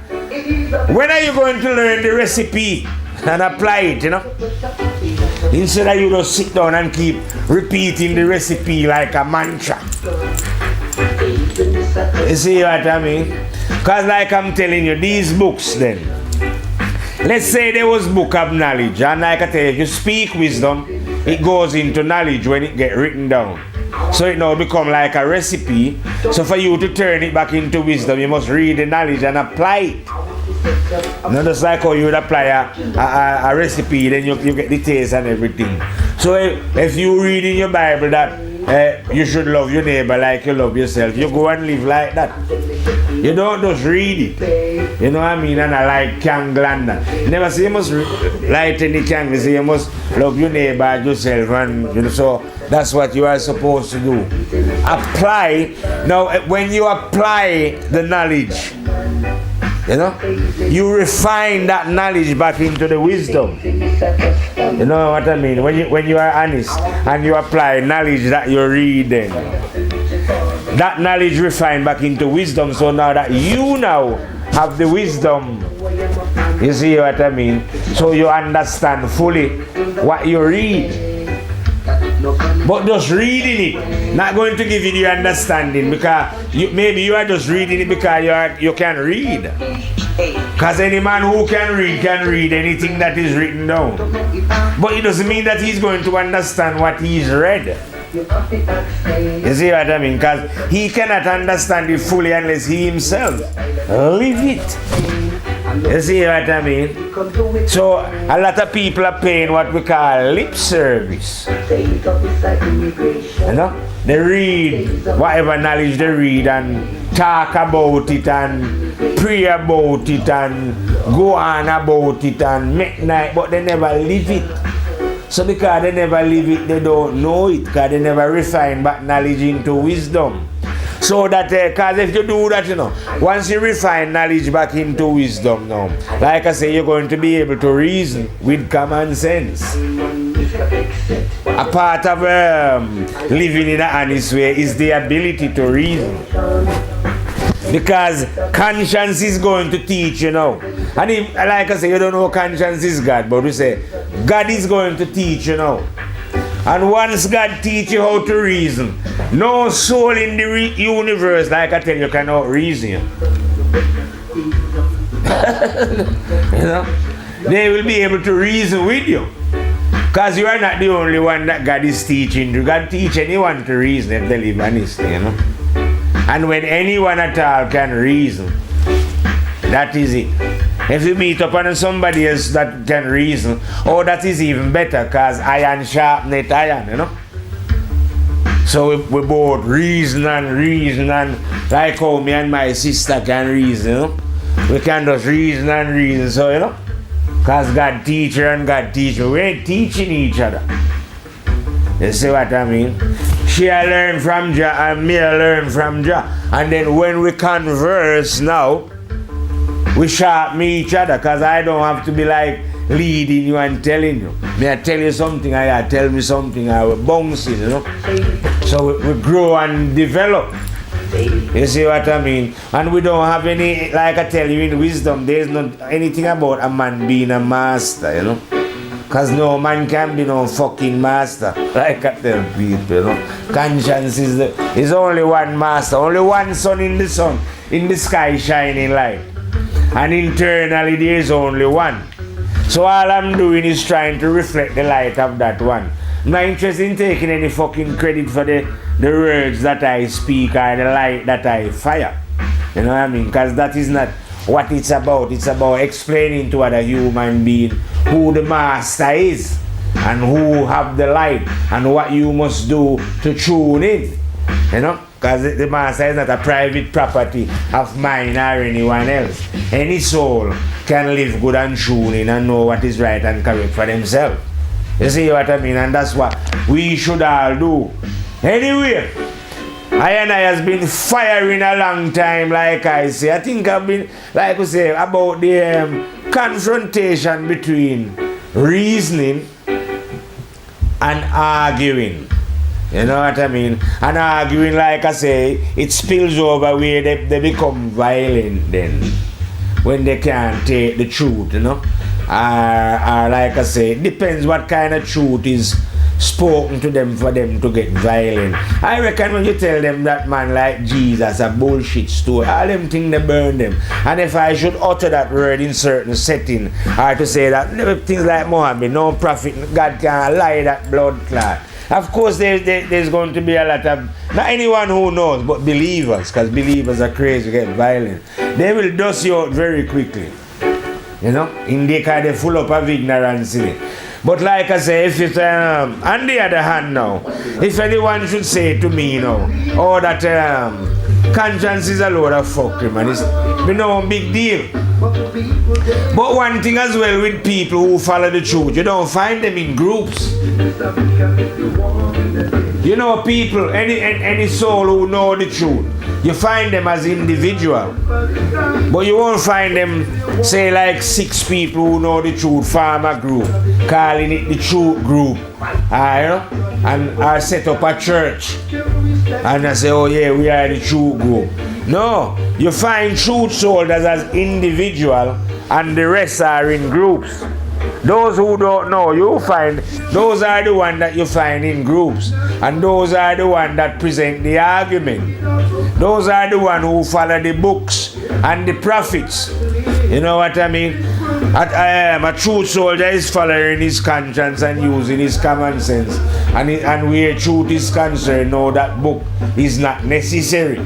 when are you going to learn the recipe and apply it, you know? Instead of you just sit down and keep repeating the recipe like a mantra. You see what I mean? Because like I'm telling you, these books then, let's say there was book of knowledge, and like I tell you, if you speak wisdom, it goes into knowledge when it get written down. So it now become like a recipe. So for you to turn it back into wisdom, you must read the knowledge and apply it. Not just like how you would apply a recipe, then you get the taste and everything. So if you read in your Bible that you should love your neighbor like you love yourself, you go and live like that. You don't just read it. You know what I mean? And I like candle and that. You never say you must light any candle. You say you must love your neighbor as yourself. And you know, so that's what you are supposed to do. Apply. Now, when you apply the knowledge, You know? You refine that knowledge back into the wisdom. You know what I mean? When you are honest and you apply knowledge that you're reading, that knowledge refined back into wisdom. So now that you now have the wisdom, you see what I mean? So you understand fully what you read. But just reading it, not going to give you the understanding, because maybe you are just reading it because you can read. Because any man who can read anything that is written down. But it doesn't mean that he's going to understand what he's read. You see what I mean? Because he cannot understand it fully unless he himself live it. You see what I mean? So a lot of people are paying what we call lip service. You know? They read whatever knowledge they read and talk about it and pray about it and go on about it and make night, but they never live it. So because they never live it, they don't know it, because they never refine back knowledge into wisdom. So that, because if you do that, you know, once you refine knowledge back into wisdom now, like I say, you're going to be able to reason with common sense. A part of living in an honest way is the ability to reason. Because conscience is going to teach you now. And if, like I say, you don't know conscience is God, but we say, God is going to teach you now. And once God teach you how to reason, no soul in the universe, like I tell you, can out reason you. You know? They will be able to reason with you. Because you are not the only one that God is teaching. God teach anyone to reason if they live honestly, you know. And when anyone at all can reason, that is it. If you meet upon somebody else that can reason, oh, that is even better, because iron sharpeneth iron, you know. So we both reason and like how me and my sister can reason, you know. We can just reason, so, you know. Because God teach her and God teach me. We ain't teaching each other. You see what I mean? She learn from Jah and me learn from Jah. And then when we converse now, we sharpen each other, because I don't have to be like leading you and telling you. May I tell you something, I tell me something, I will bounce it, you know. So we grow and develop. You see what I mean? And we don't have any, like I tell you in wisdom, there's not anything about a man being a master, you know. Because no man can be no fucking master, like I tell people, you know. Conscience is only one master, only one sun, in the sky shining light. And internally there is only one. So all I'm doing is trying to reflect the light of that one. I'm not interested in taking any fucking credit for the words that I speak or the light that I fire. You know what I mean? Because that is not what it's about. It's about explaining to other human being who the master is and who have the light and what you must do to tune in. You know? Because the master is not a private property of mine or anyone else. Any soul can live good and tune in and know what is right and correct for themselves. You see what I mean? And that's what we should all do. Anyway, I has been firing a long time, like I say. I think I've been, like we say, about the confrontation between reasoning and arguing. You know what I mean? And arguing, like I say, it spills over where they become violent then. When they can't take the truth, you know? Or like I say, it depends what kind of truth is spoken to them for them to get violent. I reckon when you tell them that man like Jesus a bullshit story, all them things they burn them. And if I should utter that word in certain setting, or to say that things like Muhammad, no prophet, God can't lie that blood clot. Of course there's going to be a lot of, not anyone who knows, but believers, because believers are crazy, get violent. They will dust you out very quickly. You know, in the kind of full up of ignorance. But like I say, if it's, on the other hand now, if anyone should say to me now, oh that conscience is a load of fuckery, man, it's no big deal. But one thing as well with people who follow the truth, you don't find them in groups. You know, people, any soul who know the truth, you find them as individual. But you won't find them, say, like 6 people who know the truth, form a group, calling it the truth group. And I set up a church. And I say, oh yeah, we are the truth group. No, you find truth soldiers as individual and the rest are in groups. Those who don't know, you find, those are the ones that you find in groups. And those are the ones that present the argument. Those are the ones who follow the books and the prophets. You know what I mean? A truth soldier is following his conscience and using his common sense. And where truth is concerned, know that book is not necessary.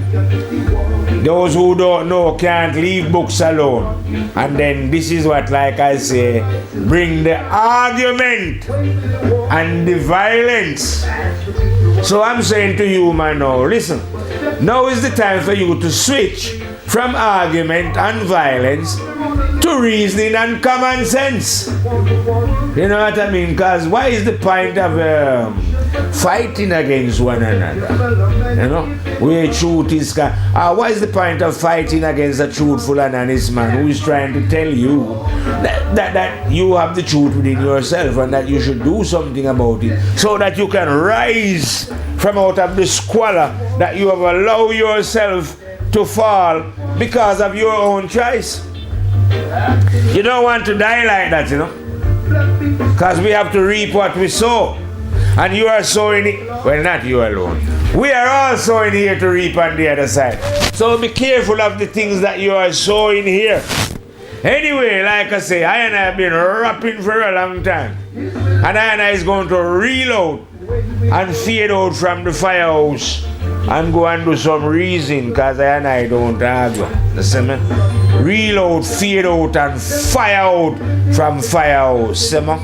Those who don't know can't leave books alone. And then this is what, like I say, bring the argument and the violence. So I'm saying to you, man, now, listen. Now is the time for you to switch from argument and violence to reasoning and common sense. You know what I mean? Because why is the point of fighting against one another? You know, where truth is. What is the point of fighting against a truthful and honest man who is trying to tell you that you have the truth within yourself and that you should do something about it so that you can rise from out of the squalor that you have allowed yourself to fall because of your own choice? You don't want to die like that, you know, because we have to reap what we sow. And you are sowing it, well, not you alone. We are all sowing here to reap on the other side. So be careful of the things that you are sowing here. Anyway, like I say, I and I have been rapping for a long time. And I is going to reload and fade out from the firehouse and go and do some reason, because I and I don't argue. You see me? Reload, fade out and fire out from firehouse. See me?